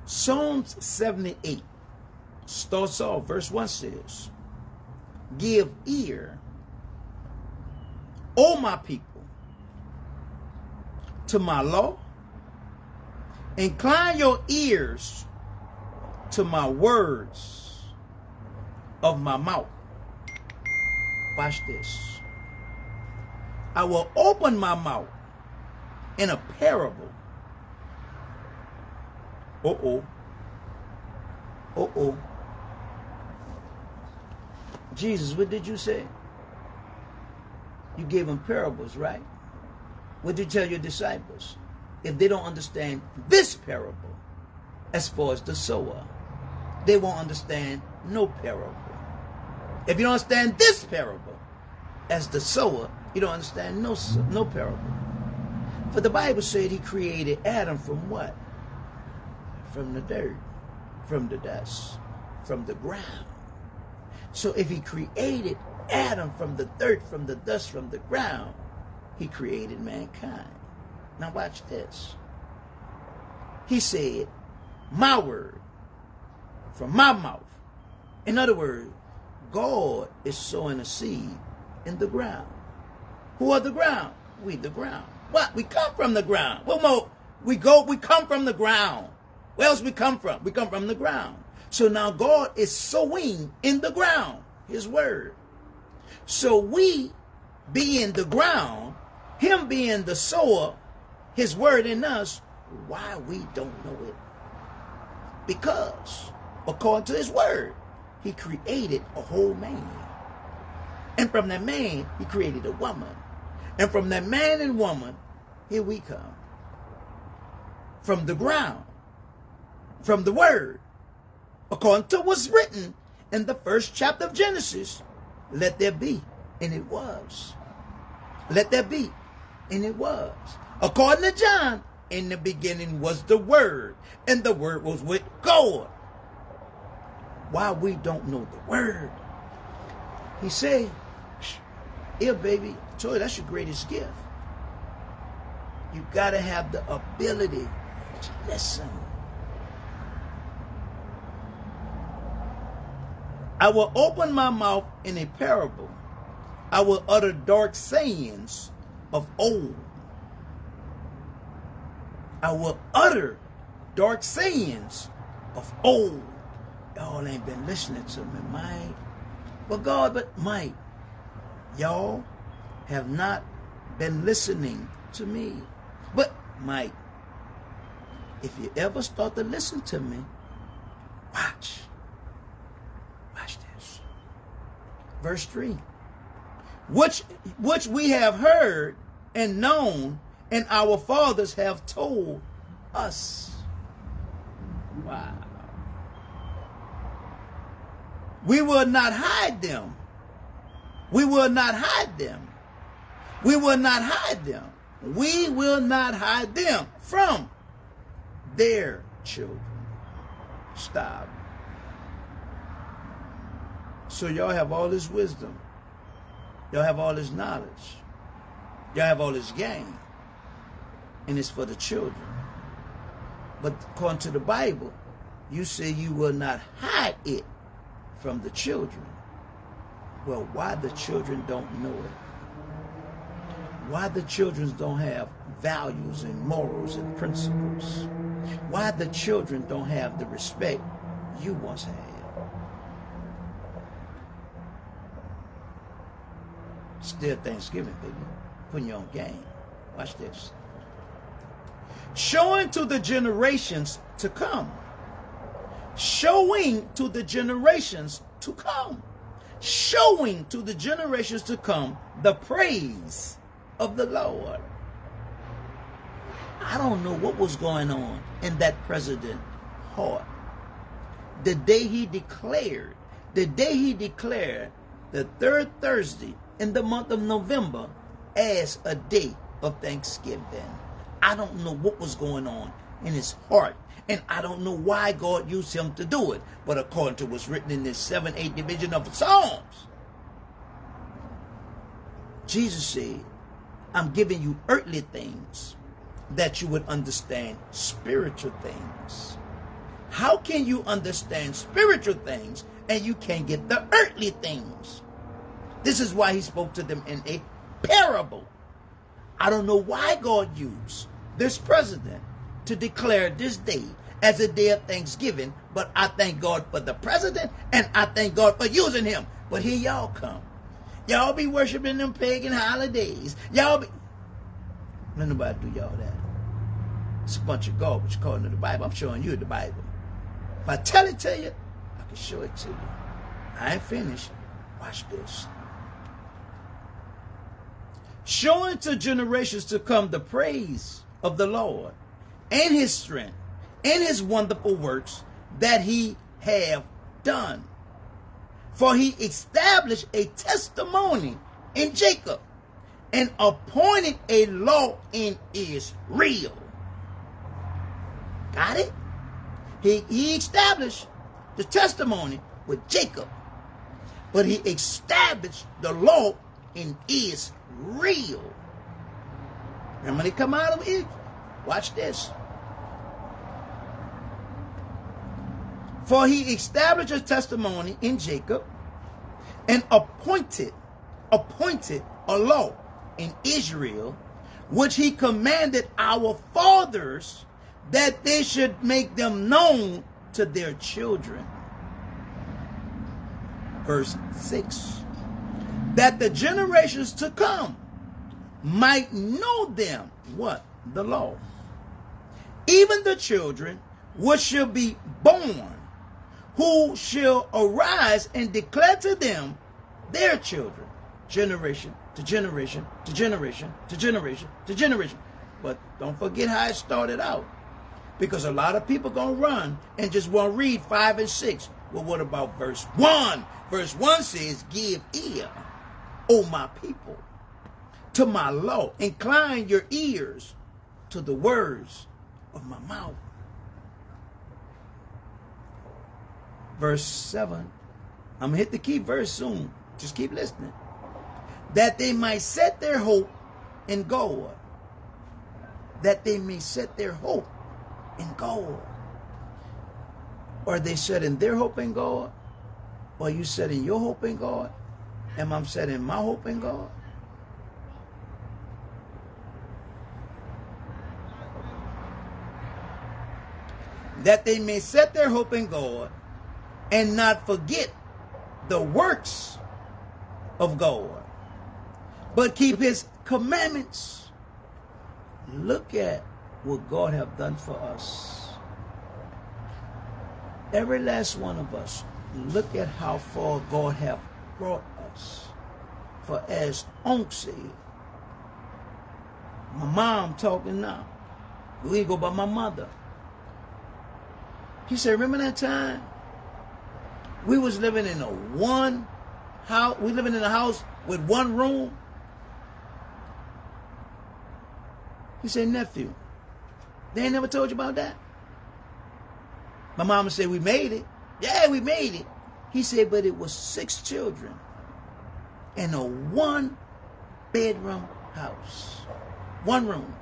Psalms 78 starts off, verse 1 says, "Give ear, O my people, to my law. Incline your ears to my words of my mouth." Watch this. "I will open my mouth in a parable." Jesus, what did you say? You gave them parables, right? What did you tell your disciples? If they don't understand this parable, as far as the sower, they won't understand no parable. If you don't understand this parable, as the sower, you don't understand no parable. For the Bible said he created Adam from what? From the dirt, from the dust, from the ground. So if he created Adam from the dirt, from the dust, from the ground, he created mankind. Now watch this. He said, my word from my mouth. In other words, God is sowing a seed in the ground. Who are the ground? We the ground. What? We come from the ground. What more? We come from the ground. Where else we come from? We come from the ground. So now God is sowing in the ground his word. So we being the ground, him being the sower, his word in us, why we don't know it? Because according to his word, he created a whole man. And from that man, he created a woman. And from that man and woman, here we come. From the ground. From the word. According to what's written in the first chapter of Genesis. Let there be. And it was. Let there be. And it was. According to John, in the beginning was the Word, and the Word was with God. Why we don't know the Word? He said, here, baby, I told you that's your greatest gift. You got to have the ability to listen. I will open my mouth in a parable. I will utter dark sayings of old. I will utter dark sayings of old. Y'all ain't been listening to me, Mike. But Mike, y'all have not been listening to me. But Mike, if you ever start to listen to me, watch this. Verse 3. Which we have heard and known, and our fathers have told us. Wow. We will not hide them. We will not hide them. We will not hide them. We will not hide them from their children. Stop. So y'all have all this wisdom. Y'all have all this knowledge. Y'all have all this gain. And it's for the children. But according to the Bible, you say you will not hide it from the children. Well, why the children don't know it? Why the children don't have values and morals and principles? Why the children don't have the respect you once had? Still Thanksgiving, baby. Putting you on game. Watch this. Showing to the generations to come. Showing to the generations to come. Showing to the generations to come the praise of the Lord. I don't know what was going on in that president's heart. The day he declared the third Thursday in the month of November as a day of Thanksgiving. I don't know what was going on in his heart. And I don't know why God used him to do it. But according to what's written in this 7-8 division of the Psalms, Jesus said, I'm giving you earthly things that you would understand spiritual things. How can you understand spiritual things and you can't get the earthly things? This is why he spoke to them in a parable. I don't know why God used this president to declare this day as a day of Thanksgiving, but I thank God for the president and I thank God for using him. But here y'all come. Y'all be worshiping them pagan holidays. Y'all be... Let nobody do y'all that. It's a bunch of garbage according to the Bible. I'm showing you the Bible. If I tell it to you, I can show it to you. I ain't finished. Watch this. Showing to generations to come the praise of the Lord and his strength and his wonderful works that he have done. For he established a testimony in Jacob and appointed a law in Israel. Got it? He established the testimony with Jacob, but he established the law in Israel. And when they come out of Egypt, watch this. For he established a testimony in Jacob and appointed a law in Israel, which he commanded our fathers that they should make them known to their children. Verse 6. That the generations to come might know them, what? The law. Even the children which shall be born, who shall arise and declare to them their children, generation to generation to generation to generation to generation. But don't forget how it started out. Because a lot of people going to run and just want to read 5 and 6. Well, what about verse 1? Verse 1 says, give ear, O my people, to my law. Incline your ears to the words of my mouth. Verse 7. I'm going to hit the key verse soon. Just keep listening. That they might set their hope in God. That they may set their hope in God. Are they setting their hope in God? Or are you setting your hope in God? Am I setting my hope in God? That they may set their hope in God and not forget the works of God, but keep his commandments. Look at what God have done for us. Every last one of us, look at how far God have brought us. For as Onk said, my mom talking now, we go by my mother. He said, remember that time? We was living in a one house. We living in a house with one room. He said, nephew, they ain't never told you about that? My mama said, we made it. Yeah, we made it. He said, but it was 6 children in a 1-bedroom house. One room.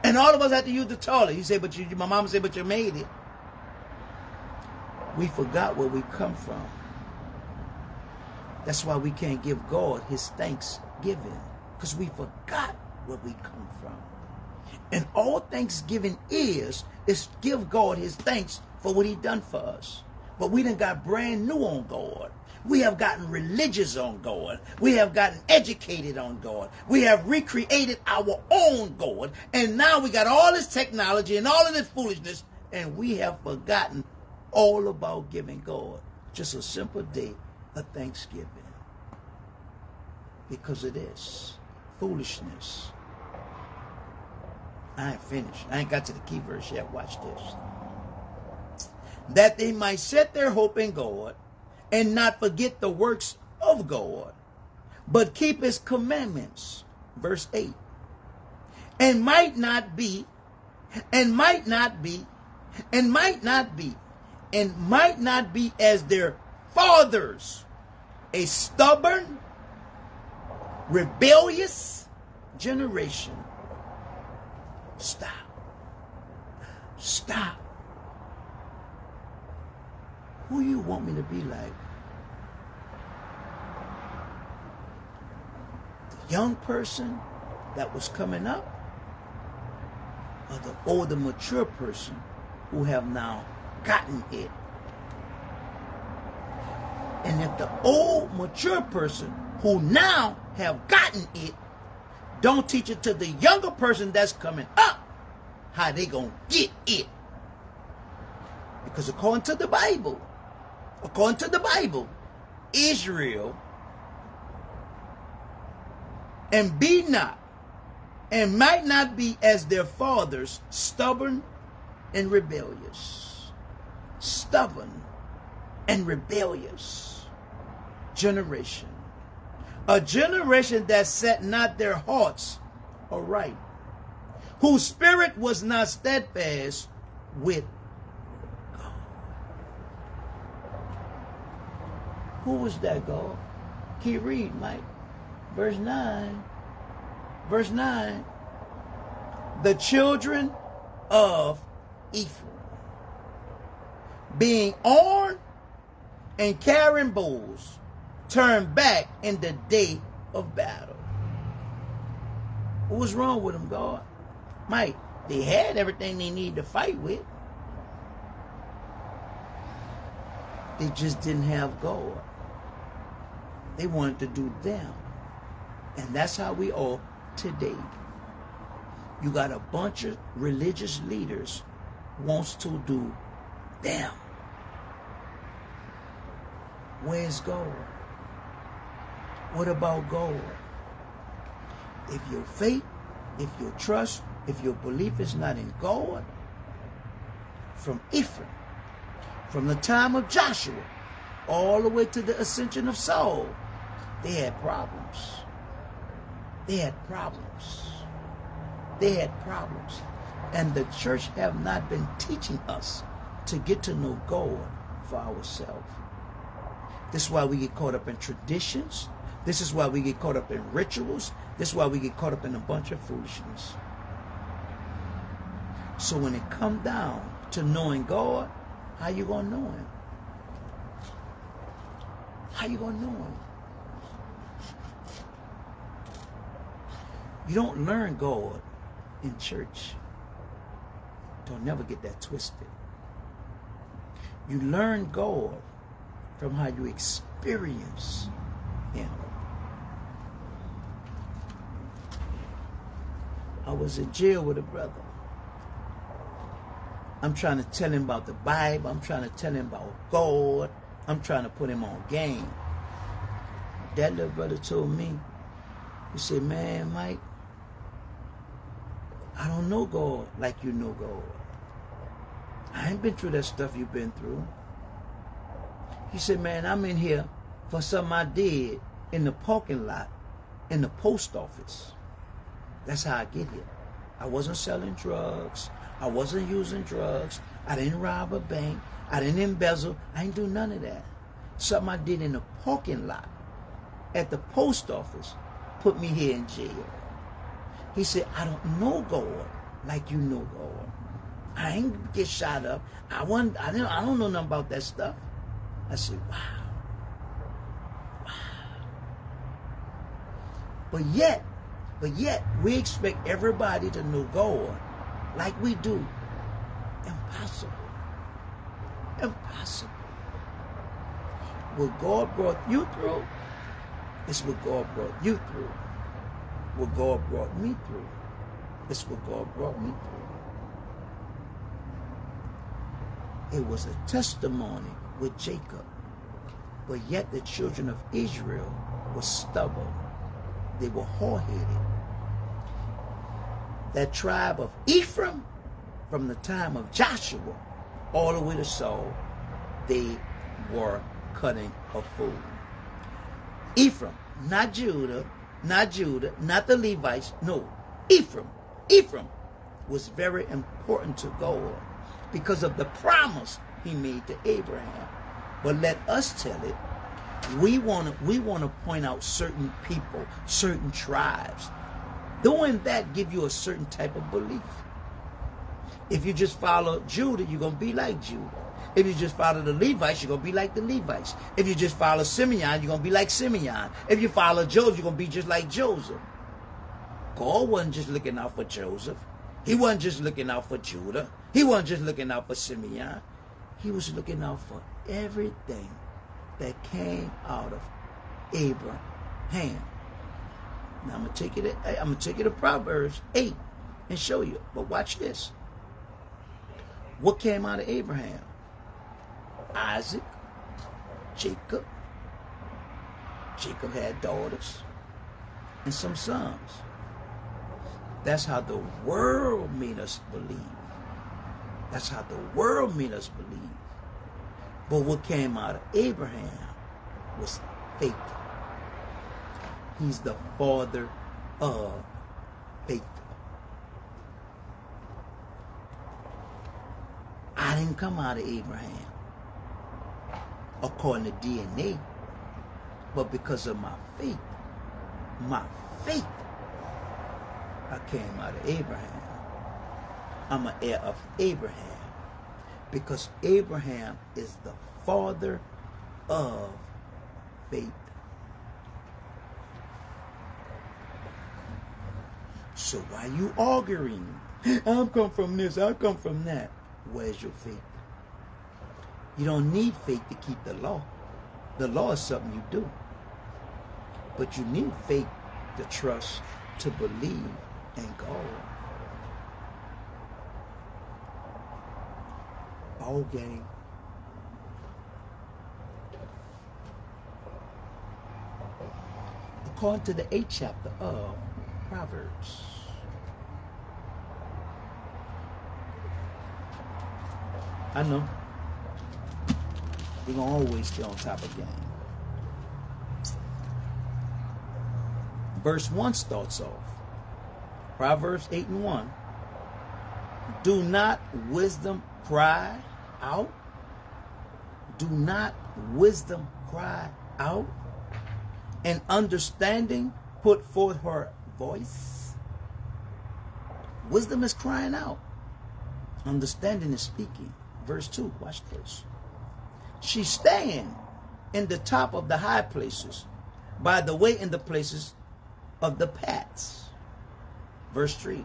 And all of us had to use the toilet. He said, my mama said, but you made it. We forgot where we come from. That's why we can't give God his thanksgiving, because we forgot where we come from. And all thanksgiving is give God his thanks for what he done for us. But we done got brand new on God. We have gotten religious on God. We have gotten educated on God. We have recreated our own God. And now we got all this technology and all of this foolishness, and we have forgotten all about giving God just a simple day of thanksgiving. Because it is foolishness. I ain't finished. I ain't got to the key verse yet. Watch this. That they might set their hope in God and not forget the works of God, but keep his commandments. Verse 8. And might not be as their fathers, a stubborn, rebellious generation. Stop. Who you want me to be like? The young person that was coming up, or the older, mature person who have now gotten it? And if the old, mature person who now have gotten it don't teach it to the younger person that's coming up, how they gonna get it? Because according to the Bible, Israel, and be not, and might not be as their fathers, stubborn and rebellious. Stubborn and rebellious generation. A generation that set not their hearts aright, whose spirit was not steadfast with God. Who was that, God? Keep reading, Mike. Verse 9. Verse 9. The children of Ephraim, being armed and carrying bows, turned back in the day of battle. What was wrong with them, God? Mike, they had everything they needed to fight with. They just didn't have God. They wanted to do them. And that's how we are today. You got a bunch of religious leaders wants to do them. Where's God? What about God? If your faith, if your trust, if your belief is not in God, from Ephraim, from the time of Joshua, all the way to the ascension of Saul, they had problems. They had problems. they had problems. And the church have not been teaching us to get to know God for ourselves. This is why we get caught up in traditions. This is why we get caught up in rituals. This is why we get caught up in a bunch of foolishness. So when it comes down to knowing God, how you going to know him? How you going to know him? You don't learn God in church. Don't never get that twisted. You learn God from how you experience him. I was in jail with a brother. I'm trying to tell him about the Bible. I'm trying to tell him about God. I'm trying to put him on game. That little brother told me, he said, man, Mike, I don't know God like you know God. I ain't been through that stuff you've been through. He said, man, I'm in here for something I did in the parking lot in the post office. That's how I get here. I wasn't selling drugs. I wasn't using drugs. I didn't rob a bank. I didn't embezzle. I didn't do none of that. Something I did in the parking lot at the post office put me here in jail. He said, I don't know God like you know God. I ain't get shot up. I don't know nothing about that stuff. I said, wow. Wow. But yet, we expect everybody to know God like we do. Impossible. Impossible. What God brought you through is what God brought you through. What God brought me through is what God brought me through. It was a testimony with Jacob, but yet the children of Israel were stubborn. They were hard-headed. That tribe of Ephraim, from the time of Joshua all the way to Saul, they were cutting a fool. Ephraim, not Judah, not the Levites, no, Ephraim. Ephraim was very important to God because of the promise he made to Abraham. But let us tell it. We want to point out certain people, certain tribes. Doing that give you a certain type of belief. If you just follow Judah, you're going to be like Judah. If you just follow the Levites, you're going to be like the Levites. If you just follow Simeon, you're going to be like Simeon. If you follow Joseph, you're going to be just like Joseph. God wasn't just looking out for Joseph. He wasn't just looking out for Judah. He wasn't just looking out for Simeon. He was looking out for everything that came out of Abraham. Now I'm gonna take you to Proverbs 8 and show you. But watch this. What came out of Abraham? Isaac, Jacob. Jacob had daughters and some sons. That's how the world made us believe. That's how the world made us believe. But what came out of Abraham was faith. He's the father of faith. I didn't come out of Abraham according to DNA, but because of my faith, I came out of Abraham. I'm an heir of Abraham because Abraham is the father of faith. So why you arguing? I come from this, I come from that. Where's your faith? You don't need faith to keep the law. The law is something you do. But you need faith to trust, to believe in God. Ball game. According to the 8th chapter of Proverbs. I know. We're going to always stay on top of game. Verse 1 starts off. Proverbs 8:1. Do not wisdom cry out? Do not wisdom cry out? And understanding put forth her voice? Wisdom is crying out. Understanding is speaking. Verse 2, watch this. She stand in the top of the high places, by the way in the places of the paths. Verse 3.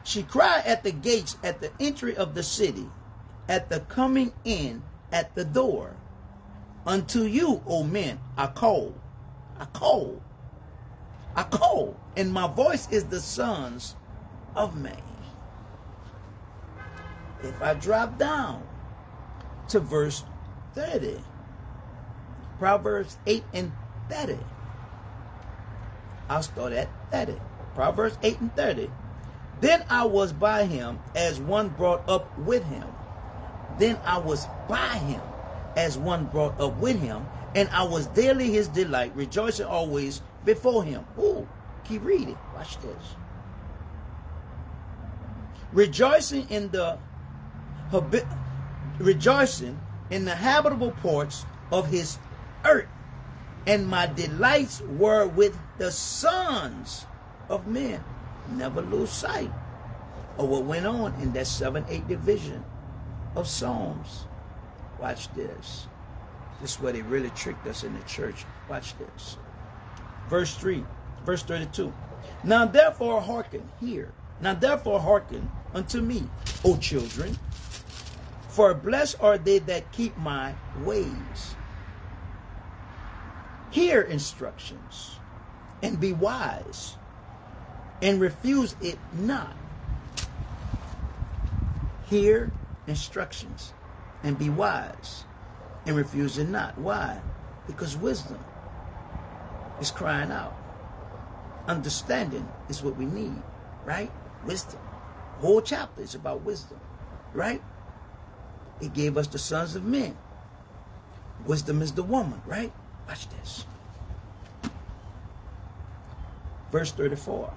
She cried at the gates, at the entry of the city, at the coming in, at the door. Unto you, O men, I call. I call. I call. And my voice is the sons of man. If I drop down to verse 30, Proverbs 8:30. I'll start at 30. Proverbs 8:30. Then I was by him as one brought up with him. Then I was by him as one brought up with him, and I was daily his delight, rejoicing always before him. Ooh, keep reading. Watch this. Rejoicing in the habitable parts of his earth, and my delights were with the sons of men. Never lose sight of what went on in that 7-8 division of Psalms. Watch this. This is where they really tricked us in the church. Watch this. Verse 3, verse 32. Now therefore hearken, hear. Now therefore hearken unto me, O children, for blessed are they that keep my ways. Hear instructions, and be wise, and refuse it not. Hear instructions, and be wise, and refuse it not. Why? Because wisdom is crying out. Understanding is what we need, right? Wisdom. The whole chapter is about wisdom, right? It gave us the sons of men. Wisdom is the woman, right? Watch this. Verse 34.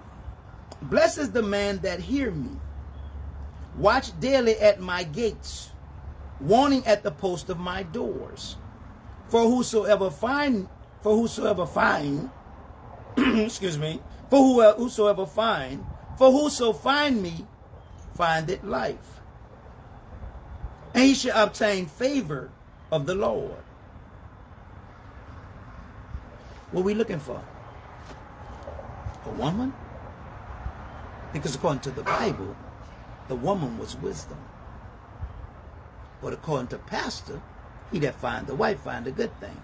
Blessed is the man that hear me. Watch daily at my gates, warning at the post of my doors. For whosoever find, excuse me, for whoso find me, findeth life, and he shall obtain favor of the Lord. What are we looking for? A woman? Because according to the Bible, the woman was wisdom. But according to Pastor, he that find the wife find a good thing.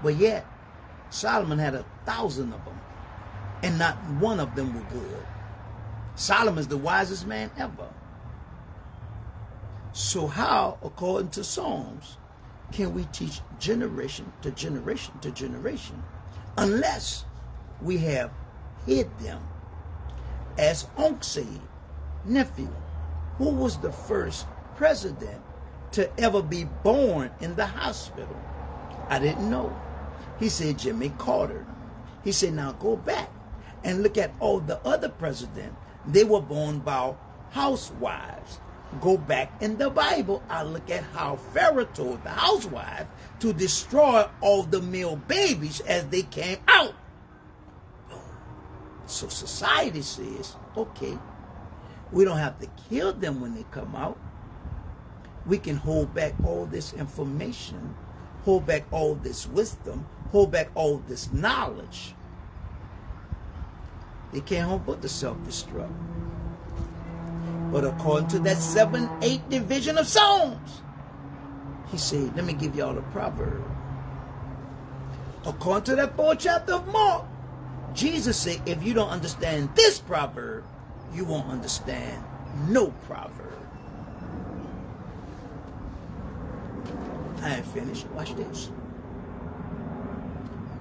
But yet, Solomon had 1,000 of them, and not one of them were good. Solomon is the wisest man ever. So how, according to Psalms, can we teach generation to generation to generation unless we have hid them? As Unc said, nephew, who was the first president to ever be born in the hospital? I didn't know. He said Jimmy Carter. He said, now go back and look at all the other presidents. They were born by housewives. Go back in the Bible. I look at how Pharaoh told the housewife to destroy all the male babies as they came out. So society says, okay, we don't have to kill them when they come out. We can hold back all this information, hold back all this wisdom, hold back all this knowledge. They can't hold but the self-destruct. But according to that 7-8 division of Psalms, he said, let me give y'all a proverb. According to that 4th chapter of Mark, Jesus said, if you don't understand this proverb, you won't understand no proverb. I ain't finished. Watch this.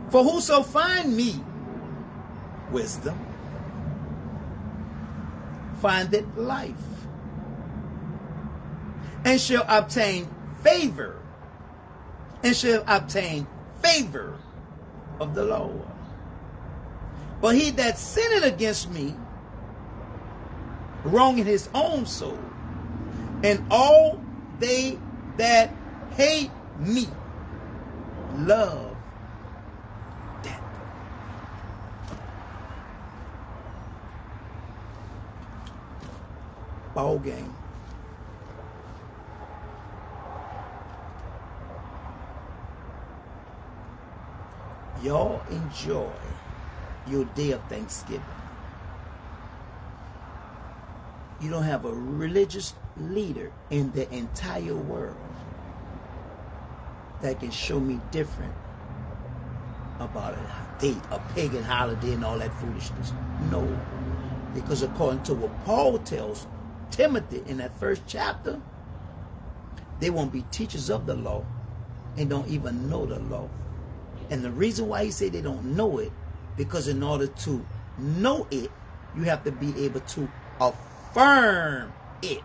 For whoso find me, wisdom, findeth life, and shall obtain favor, of the Lord. But he that sinneth against me wronging his own soul. And all they that hate me love death. Ball game. Y'all enjoy your day of Thanksgiving. You don't have a religious leader in the entire world that can show me different about a date, a pagan holiday and all that foolishness. No. Because according to what Paul tells Timothy in that first chapter, they won't be teachers of the law and don't even know the law. And the reason why he said they don't know it, because in order to know it, you have to be able to affirm it.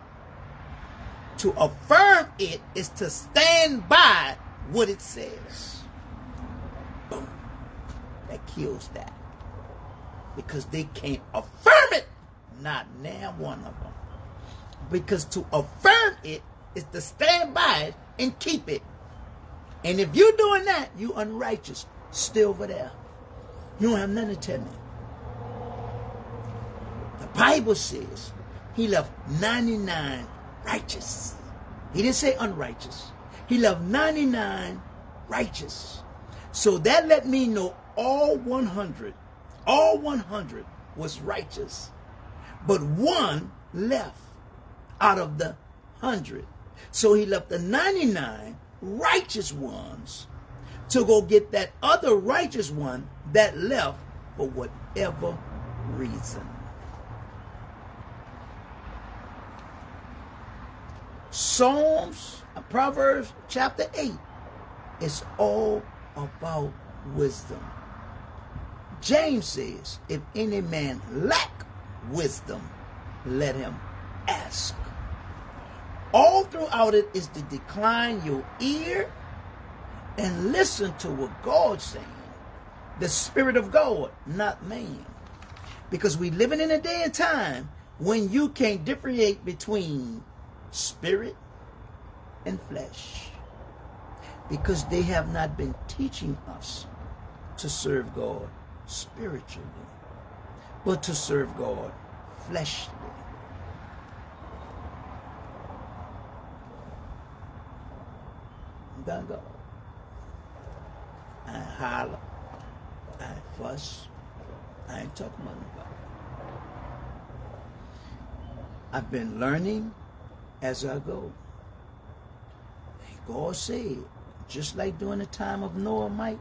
To affirm it is to stand by what it says. Boom. That kills that. Because they can't affirm it. Not now one of them. Because to affirm it is to stand by it and keep it. And if you're doing that, you unrighteous. Stay over there. You don't have nothing to tell me. The Bible says he left 99 righteous. He didn't say unrighteous. He left 99 righteous. So that let me know all 100 was righteous. But one left out of the 100. So he left the 99 righteous ones to go get that other righteous one that left for whatever reason. Proverbs chapter 8 is all about wisdom. James says, if any man lack wisdom, let him ask. All throughout it is to decline your ear and listen to what God's saying. The Spirit of God, not man. Because we living in a day and time when you can't differentiate between spirit and flesh. Because they have not been teaching us to serve God spiritually, but to serve God fleshly. I'm gonna go. I ain't holler. I ain't fuss. I ain't talking about nobody. I've been learning as I go. God said, just like during the time of Noah, Mike,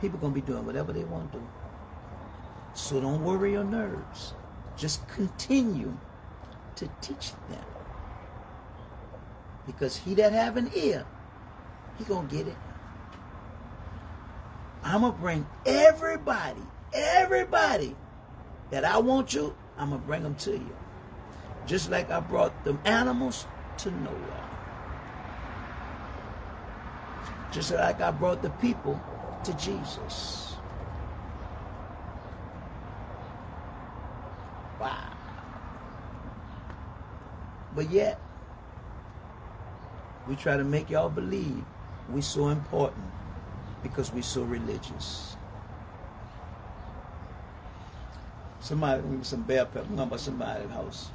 people going to be doing whatever they want to do. So don't worry your nerves. Just continue to teach them. Because he that have an ear, he going to get it. I'm going to bring everybody that I want you, I'm going to bring them to you. Just like I brought them animals to Noah. Just like I brought the people to Jesus. Wow. But yet, we try to make y'all believe we're so important because we're so religious. Somebody, some bell pepper, I'm talking about somebody's house.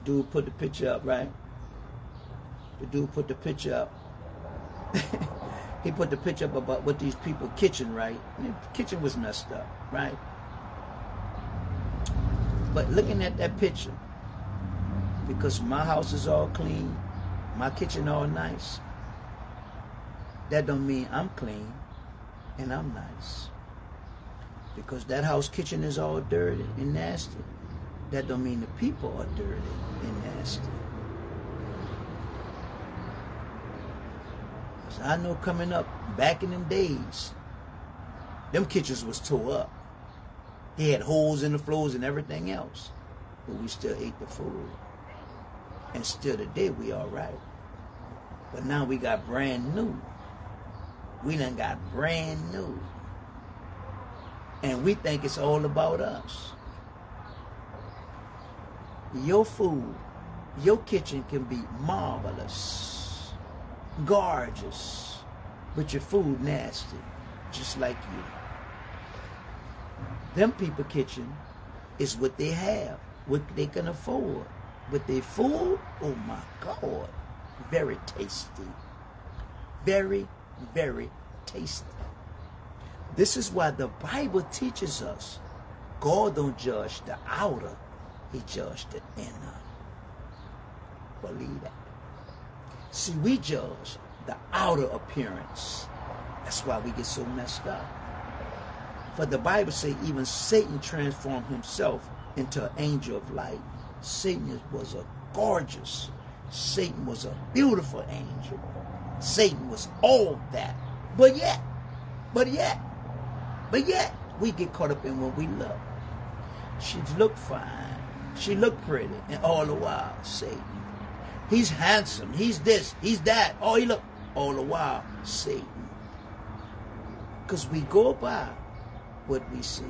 Dude put the picture up, right? The dude put the picture up. He put the picture up about what these people kitchen, right? I mean, the kitchen was messed up, right? But looking at that picture, because my house is all clean, my kitchen all nice, that don't mean I'm clean and I'm nice. Because that house kitchen is all dirty and nasty, that don't mean the people are dirty and nasty. I know coming up back in them days, them kitchens was tore up. They had holes in the floors and everything else. But we still ate the food. And still today we all right. But now we got brand new. We done got brand new. And we think it's all about us. Your food, your kitchen can be marvelous, gorgeous, but your food nasty, just like you. Them people kitchen is what they have, what they can afford. But their food, oh my God, very tasty. Very, very tasty. This is why the Bible teaches us God don't judge the outer, he judged the inner. Believe that. See, we judge the outer appearance. That's why we get so messed up. For the Bible says even Satan transformed himself into an angel of light. Satan was a gorgeous, Satan was a beautiful angel. Satan was all that. But yet, we get caught up in what we love. She looked fine. She looked pretty. And all the while, Satan. He's handsome. He's this. He's that. Oh, he look. All the while, Satan. Because we go by what we see.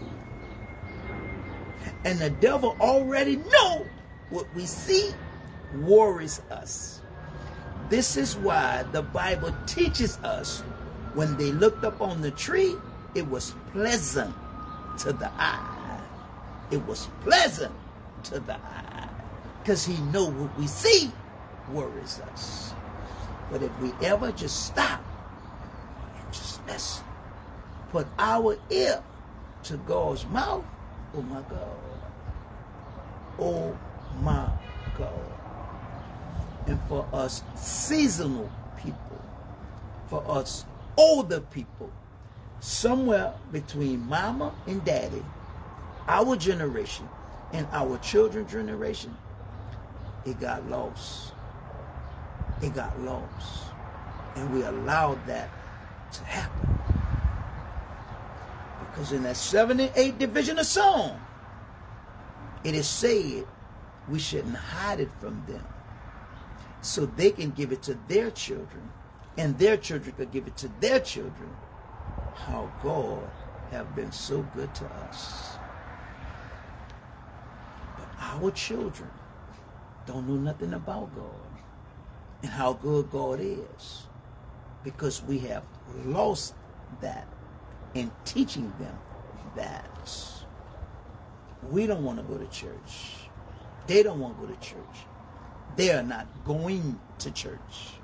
And the devil already know what we see worries us. This is why the Bible teaches us when they looked up on the tree, it was pleasant to the eye. It was pleasant to the eye. Because he know what we see worries us. But if we ever just stop and just listen, put our ear to God's mouth, oh my God. Oh my God. And for us seasonal people, for us older people, somewhere between mama and daddy, our generation and our children's generation, it got lost. It got lost. And we allowed that to happen. Because in that 7 and 8 division of Psalm, it is said we shouldn't hide it from them, so they can give it to their children, and their children could give it to their children. How God have been so good to us. But our children don't know nothing about God and how good God is, because we have lost that in teaching them that. We don't want to go to church. They don't want to go to church. They are not going to church.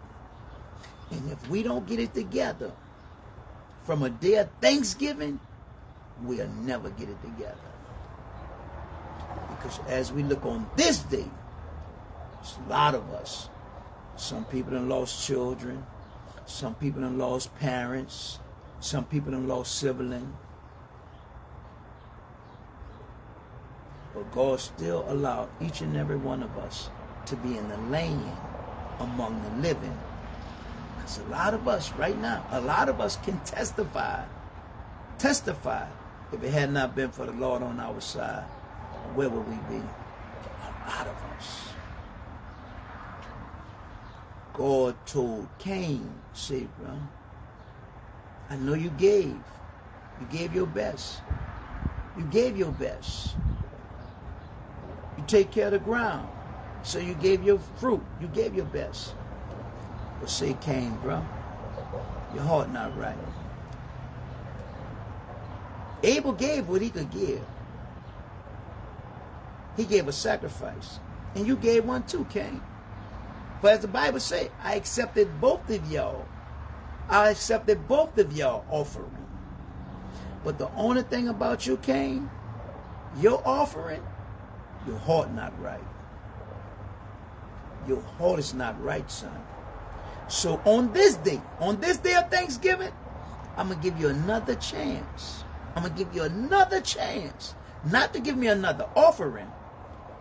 And if we don't get it together from a day of Thanksgiving, we'll never get it together. Because as we look on this day, there's a lot of us. Some people have lost children. Some people have lost parents. Some people have lost siblings. But God still allowed each and every one of us to be in the land among the living. Because a lot of us right now, a lot of us can testify. If it had not been for the Lord on our side, where would we be? A lot of us. God told Cain, say, bro, I know you gave. You gave your best. You gave your best. You take care of the ground. So you gave your fruit. You gave your best. But say, Cain, bro, your heart not right. Abel gave what he could give. He gave a sacrifice. And you gave one too, Cain. For as the Bible says, I accepted both of y'all. I accepted both of y'all offering. But the only thing about you, Cain, your offering, your heart not right. Your heart is not right, son. So on this day of Thanksgiving, I'm going to give you another chance. I'm going to give you another chance. Not to give me another offering,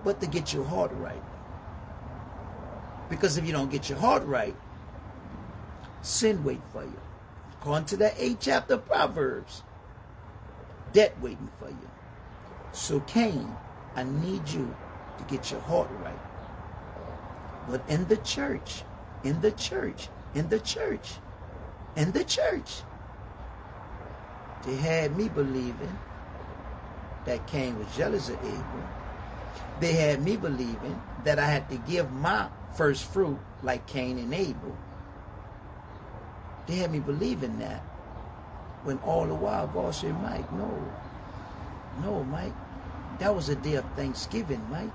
but to get your heart right. Because if you don't get your heart right, sin wait for you. According to that 8th chapter of Proverbs, debt waiting for you. So Cain, I need you to get your heart right. But in the church, they had me believing that Cain was jealous of Abel. They had me believing that I had to give my first fruit like Cain and Abel. They had me believing that. When all the while God said, Mike, no, Mike. That was a day of Thanksgiving, Mike.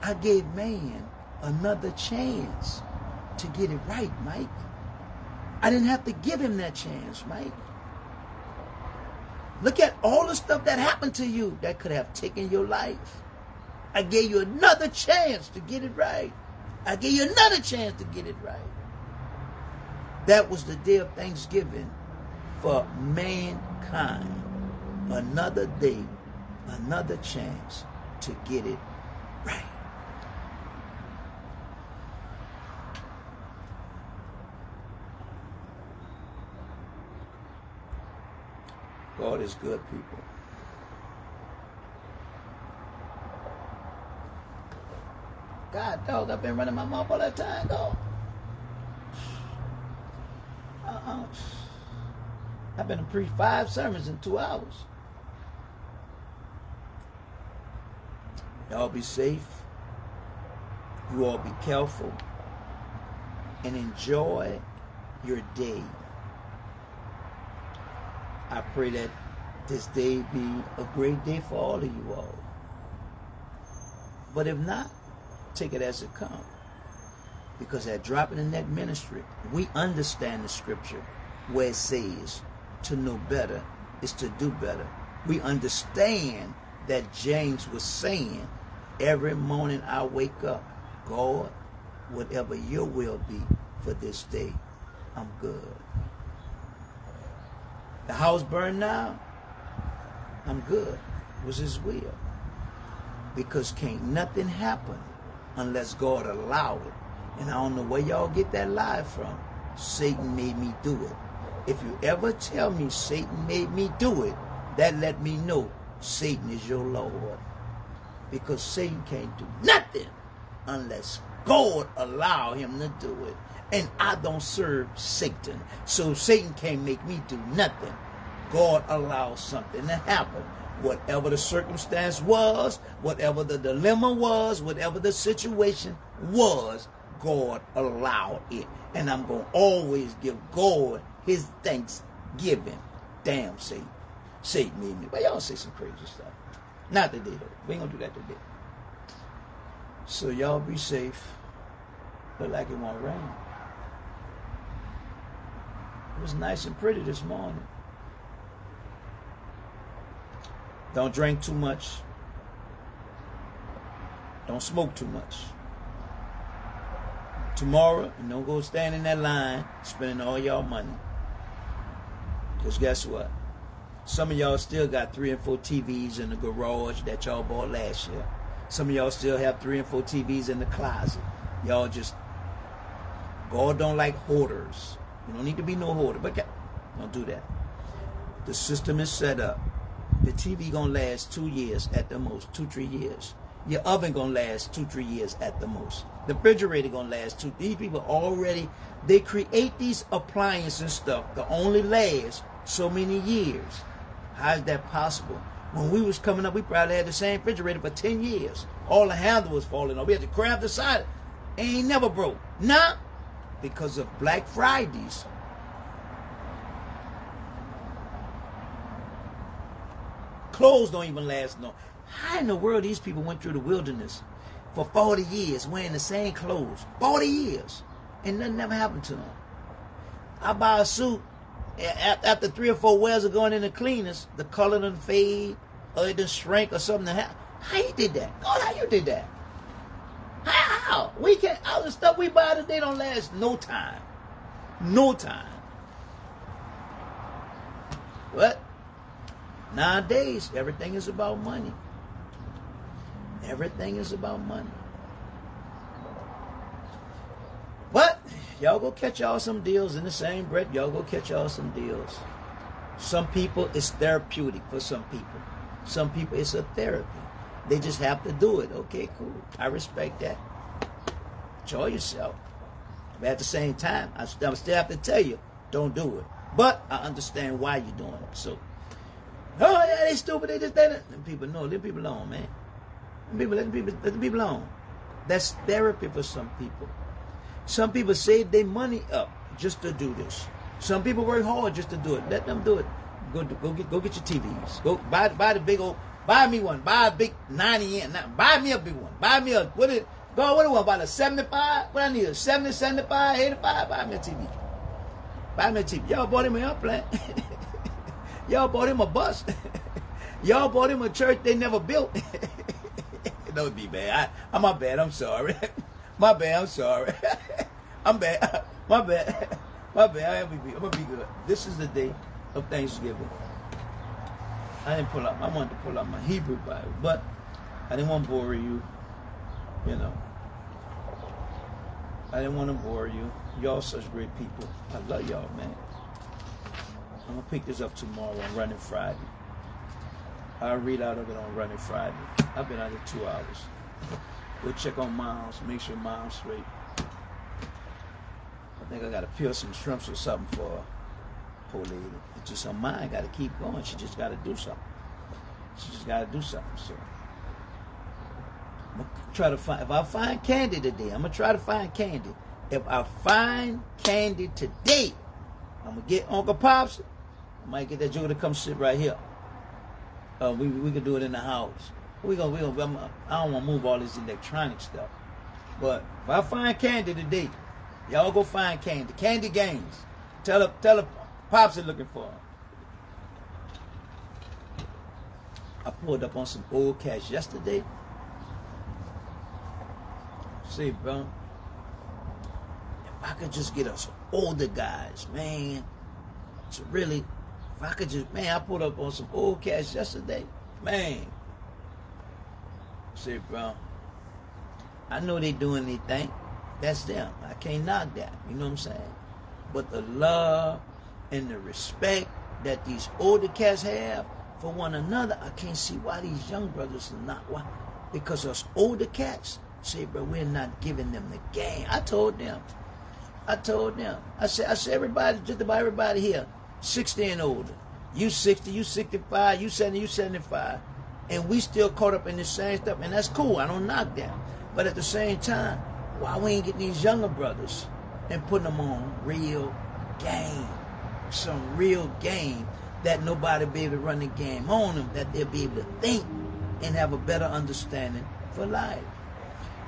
I gave man another chance to get it right, Mike. I didn't have to give him that chance, Mike. Look at all the stuff that happened to you that could have taken your life. I gave you another chance to get it right. I gave you another chance to get it right. That was the day of Thanksgiving for mankind. Another day, another chance to get it right. God is good, people. God, dog, I've been running my mouth all that time, dog. I've been to preach 5 sermons in 2 hours. Y'all be safe. You all be careful. And enjoy your day. I pray that this day be a great day for all of you all. But if not, take it as it comes. Because at Drop in the Neck Ministry, we understand the scripture where it says to know better is to do better. We understand that James was saying, every morning I wake up, God, whatever your will be for this day, I'm good. The house burned down, I'm good. It was his will. Because can't nothing happen unless God allow it. And I don't know where y'all get that lie from. Satan made me do it. If you ever tell me Satan made me do it, that let me know Satan is your Lord. Because Satan can't do nothing unless God allow him to do it. And I don't serve Satan. So Satan can't make me do nothing. God allows something to happen. Whatever the circumstance was, whatever the dilemma was, whatever the situation was, God allowed it. And I'm going to always give God his thanksgiving. Damn Satan. Satan made me. But y'all say some crazy stuff. Not today, though. We ain't going to do that today. So y'all be safe. Look like it won't rain. It was nice and pretty this morning. Don't drink too much. Don't smoke too much. Tomorrow, and don't go stand in that line spending all y'all money. Because guess what? Some of y'all still got 3 and 4 TVs in the garage that y'all bought last year. Some of y'all still have 3 and 4 TVs in the closet. Y'all just, God don't like hoarders. You don't need to be no hoarder, but don't do that. The system is set up. The TV gonna last 2 years at the most, 2-3 years. Your oven gonna last 2-3 years at the most. The refrigerator gonna last 2. These people already, they create these appliances and stuff that only last so many years. How is that possible? When we was coming up, we probably had the same refrigerator for 10 years. All the handle was falling off. We had to grab the side. It ain't never broke. Nah, because of Black Fridays. Clothes don't even last long. How in the world these people went through the wilderness for 40 years wearing the same clothes? 40 years. And nothing ever happened to them. I buy a suit. After 3 or 4 wears of going in the cleaners, the color done fade, or it done shrink, or something. How you did that? God, how you did that? How? We can't. All the stuff we buy today don't last no time. No time. What? Nowadays, everything is about money. Everything is about money. But y'all go catch y'all some deals in the same breath. Y'all go catch y'all some deals. Some people, it's therapeutic for some people. Some people, it's a therapy. They just have to do it. Okay, cool. I respect that. Enjoy yourself. But at the same time, I still have to tell you, don't do it. But I understand why you're doing it. So, oh yeah, they stupid. They just did it. Them people, no, leave people alone, man. Let the people alone. That's therapy for some people. Some people save their money up just to do this. Some people work hard just to do it. Let them do it. Go get your TVs. Go buy the big old. Buy me one. Buy a big 90 inch. Buy me a big one. Buy me a what do you want? About a 75? What I need a 70, 75, 85? Buy me a TV. Buy me a TV. Y'all bought him an airplane. Y'all bought him a bus. Y'all bought him a church they never built. Don't be bad. I'm my bad. I'm sorry. My bad. I'm sorry. I'm bad. My bad. My bad. I'm gonna be good. This is the day of Thanksgiving. I wanted to pull out my Hebrew Bible, but I didn't want to bore you. You know. I didn't want to bore you. Y'all such great people. I love y'all, man. I'm gonna pick this up tomorrow on Running Friday. I'll read out of it on Running Friday. I've been out here 2 hours. Go check on Miles. Make sure Miles straight. I think I got to peel some shrimps or something for a poor lady. It's just her mind got to keep going. She just got to do something. So I'm going to try to find, if I find candy today, I'm going to try to find candy. If I find candy today, I'm going to get Uncle Pops. I might get that joker to come sit right here. We could do it in the house. I don't want to move all this electronic stuff. But if I find candy today, y'all go find candy. Candy games. Tell her Pops are looking for her. I pulled up on some old cash yesterday. See, bro, if I could just get us older guys, man, to really, if I could just, man, I pulled up on some old cash yesterday, man. See, bro, I know they doing their thing. That's them. I can't knock that. You know what I'm saying? But the love and the respect that these older cats have for one another, I can't see why these young brothers are not. Why? Because us older cats say, bro, we're not giving them the game. I told them. I said, everybody, just about everybody here, 60 and older. You 60, you 65, you 70, you 75. And we still caught up in the same stuff. And that's cool. I don't knock that. But at the same time, why we ain't getting these younger brothers and putting them on real game? Some real game that nobody be able to run the game on them, that they'll be able to think and have a better understanding for life.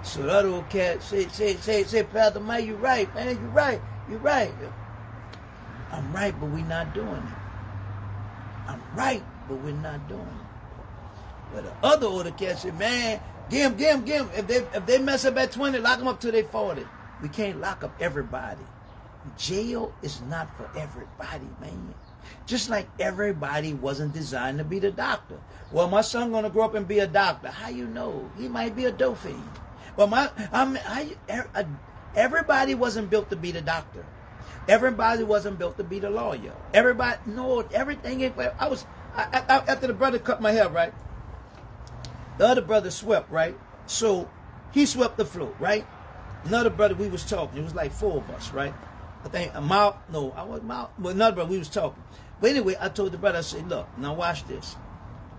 So the other old cat say, PastarMike, you're right, man, you're right. I'm right, but we're not doing it. I'm right, but we're not doing it. But the other older cat say, man, give them. If they mess up at 20, lock them up till they 40. We can't lock up everybody. Jail is not for everybody, man. Just like everybody wasn't designed to be the doctor. Well, my son gonna grow up and be a doctor. How you know? He might be a dope fiend. But everybody wasn't built to be the doctor. Everybody wasn't built to be the lawyer. Everything. After the brother cut my hair, right? The other brother swept, right? So he swept the floor, right? Another brother, we was talking. It was like 4 of us, right? I think another brother, we was talking. But anyway, I told the brother, I said, look, now watch this.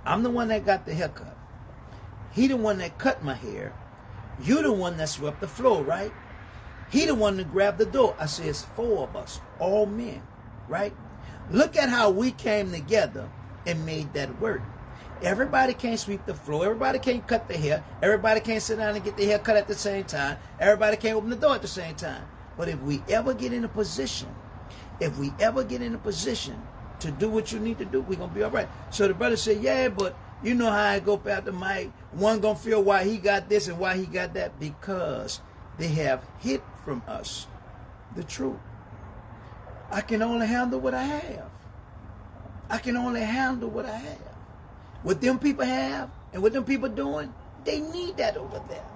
I'm the one that got the haircut. He the one that cut my hair. You the one that swept the floor, right? He the one that grabbed the door. I said, it's 4 of us, all men, right? Look at how we came together and made that work. Everybody can't sweep the floor. Everybody can't cut the hair. Everybody can't sit down and get their hair cut at the same time. Everybody can't open the door at the same time. But if we ever get in a position, to do what you need to do, we're going to be all right. So the brother said, yeah, but you know how I go PastarMike. One going to feel why he got this and why he got that. Because they have hid from us the truth. I can only handle what I have. What them people have and what them people doing, they need that over there.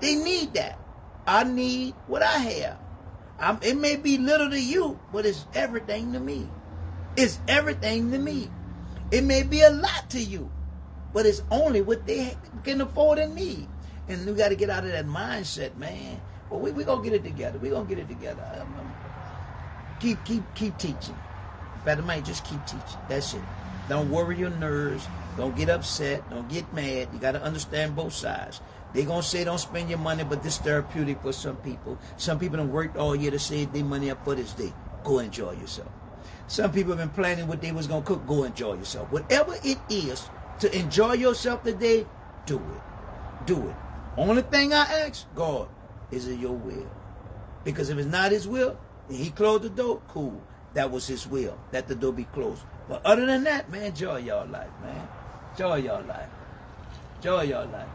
They need that. I need what I have. It may be little to you, but it's everything to me. It's everything to me. It may be a lot to you, but it's only what they can afford and need. And we got to get out of that mindset, man. Well, we going to get it together. We're going to get it together. Keep teaching. PastarMike, just keep teaching. That's it. Don't worry your nerves. Don't get upset. Don't get mad. You got to understand both sides. They're going to say don't spend your money, but this therapeutic for some people. Some people have worked all year to save their money up for this day. Go enjoy yourself. Some people have been planning what they was going to cook. Go enjoy yourself. Whatever it is to enjoy yourself today, do it. Do it. Only thing I ask, God, is it your will? Because if it's not his will, and he closed the door, cool. That was his will, that the door be closed. But other than that, man, enjoy your life, man. Enjoy your life. Enjoy your life.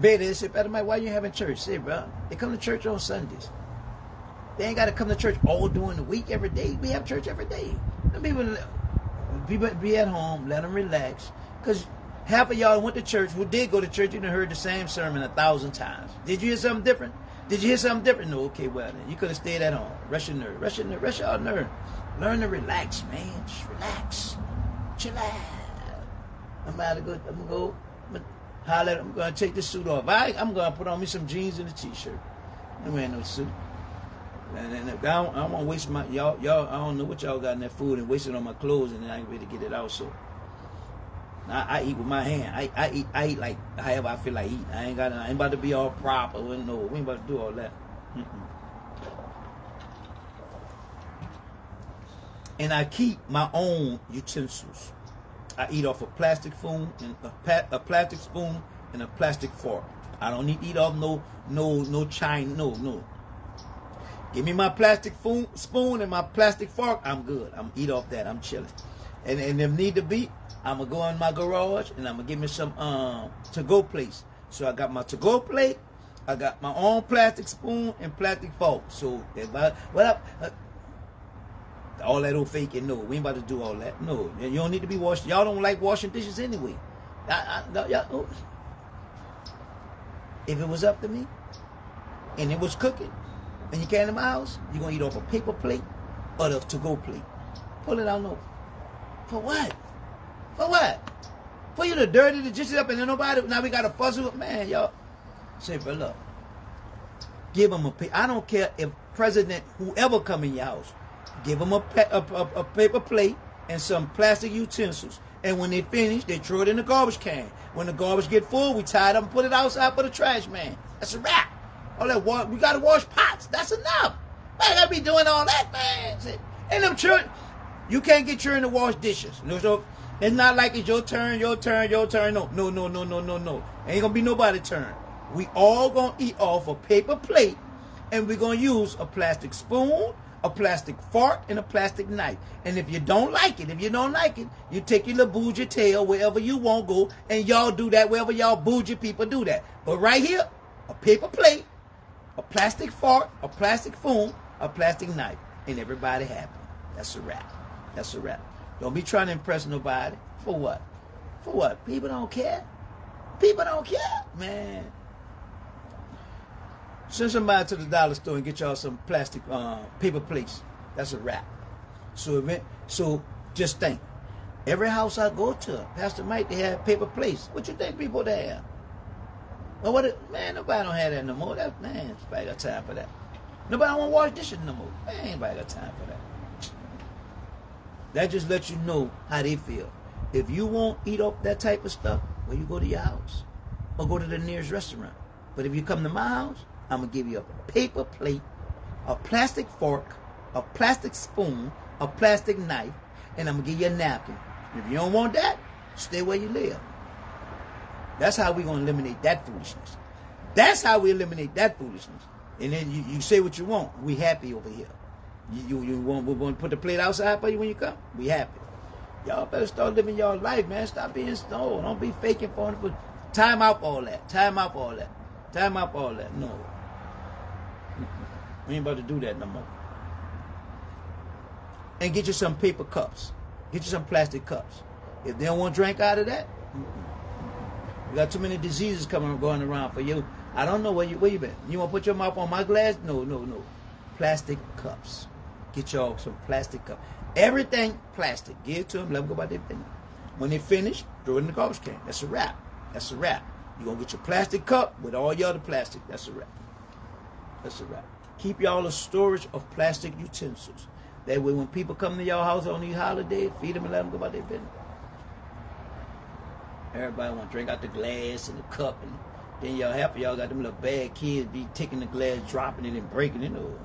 They say, PastarMike, why you having church? Say, bro, they come to church on Sundays. They ain't got to come to church all during the week, every day. We have church every day. People be at home, let them relax. Because half of y'all went to church, who did go to church, you done heard the same sermon 1,000 times. Did you hear something different? Did you hear something different? No, okay, well then. You could have stayed at home. Rest your nerve. Rest your nerve. Learn to relax, man. Just relax. Chill out. I'm about to go, I'm going to take this suit off. I'm going to put on me some jeans and a t-shirt. I'm wearing no suit. And I don't want to waste my, y'all, I don't know what y'all got in that food and waste it on my clothes and then I ain't ready to get it out, so. I eat with my hand. I eat like however I feel like eating. I ain't about to be all proper. No, we ain't about to do all that. And I keep my own utensils. I eat off a plastic spoon and a plastic spoon and a plastic fork. I don't need to eat off no china. No. Give me my plastic spoon and my plastic fork. I'm good. I'm eat off that. I'm chilling. And if need to be, I'm going to go in my garage and I'm going to give me some to-go plates. So I got my to-go plate, I got my own plastic spoon and plastic fork. So, all that old faking, no. We ain't about to do all that. No, you don't need to be washing. Y'all don't like washing dishes anyway. If it was up to me and it was cooking and you came to my house, you're going to eat off a paper plate or the to-go plate. Pull it out, no. For what? For what? For you to dirty the dishes up and then nobody, now we got to fuss with, man, y'all. Say, but look, give them a paper. I don't care if President, whoever come in your house, give them a paper plate and some plastic utensils. And when they finish, they throw it in the garbage can. When the garbage get full, we tie it up and put it outside for the trash man. That's a wrap. All that we got to wash pots. That's enough. Man, I got to be doing all that, man. And them children, you can't get children to wash dishes. So it's not like it's your turn. No. Ain't gonna be nobody's turn. We all gonna eat off a paper plate, and we're gonna use a plastic spoon, a plastic fork, and a plastic knife. And if you don't like it, you take your little bougie tail wherever you want to go, and y'all do that wherever y'all bougie people do that. But right here, a paper plate, a plastic fork, a plastic spoon, a plastic knife, and everybody happy. That's a wrap. That's a wrap. Don't be trying to impress nobody. For what? For what? People don't care. People don't care, man. Send somebody to the dollar store and get y'all some plastic paper plates. That's a wrap. So just think. Every house I go to, PastarMike, they have paper plates. What you think people they have? Well, man, nobody don't have that no more. Man, nobody got time for that. Nobody want to wash dishes no more. Man, ain't nobody got time for that. That just lets you know how they feel. If you won't eat up that type of stuff, well, you go to your house or go to the nearest restaurant. But if you come to my house, I'm going to give you a paper plate, a plastic fork, a plastic spoon, a plastic knife, and I'm going to give you a napkin. If you don't want that, stay where you live. That's how we're going to eliminate that foolishness. That's how we eliminate that foolishness. And then you say what you want. We happy over here. We want to put the plate outside for you when you come? We happy. Y'all better start living your life, man. Stop being stoned. Don't be faking for it. Time out all that. No. We ain't about to do that no more. And get you some paper cups. Get you some plastic cups. If they don't want to drink out of that, we got too many diseases going around for you. I don't know where you been. You want to put your mouth on my glass? No. Plastic cups. Get y'all some plastic cups. Everything plastic. Give it to them. Let them go about their business. When they finish, throw it in the garbage can. That's a wrap. You're going to get your plastic cup with all your other plastic. That's a wrap. Keep y'all a storage of plastic utensils. That way when people come to your house on these holidays, feed them and let them go about their business. Everybody want to drink out the glass and the cup, and then y'all half of y'all got them little bad kids be taking the glass, dropping it, and breaking it. No.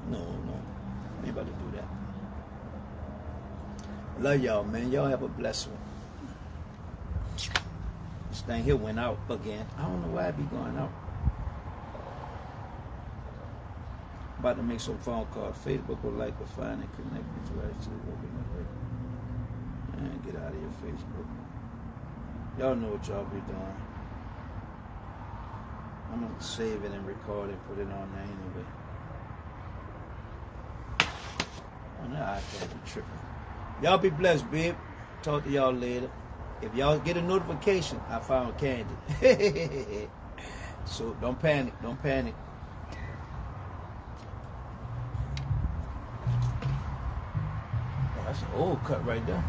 Ain't about to do that. Love y'all, man. Y'all have a blessed one. This thing here went out again. I don't know why it be going out. About to make some phone calls. Facebook will like to find and connect with you right to the and get out of your Facebook. Y'all know what y'all be doing. I'm gonna save it and record it, put it on there anyway. Oh, now I can't be tripping. Y'all be blessed, babe. Talk to y'all later. If y'all get a notification, I found candy. So don't panic. Don't panic. Oh, that's an old cut right there.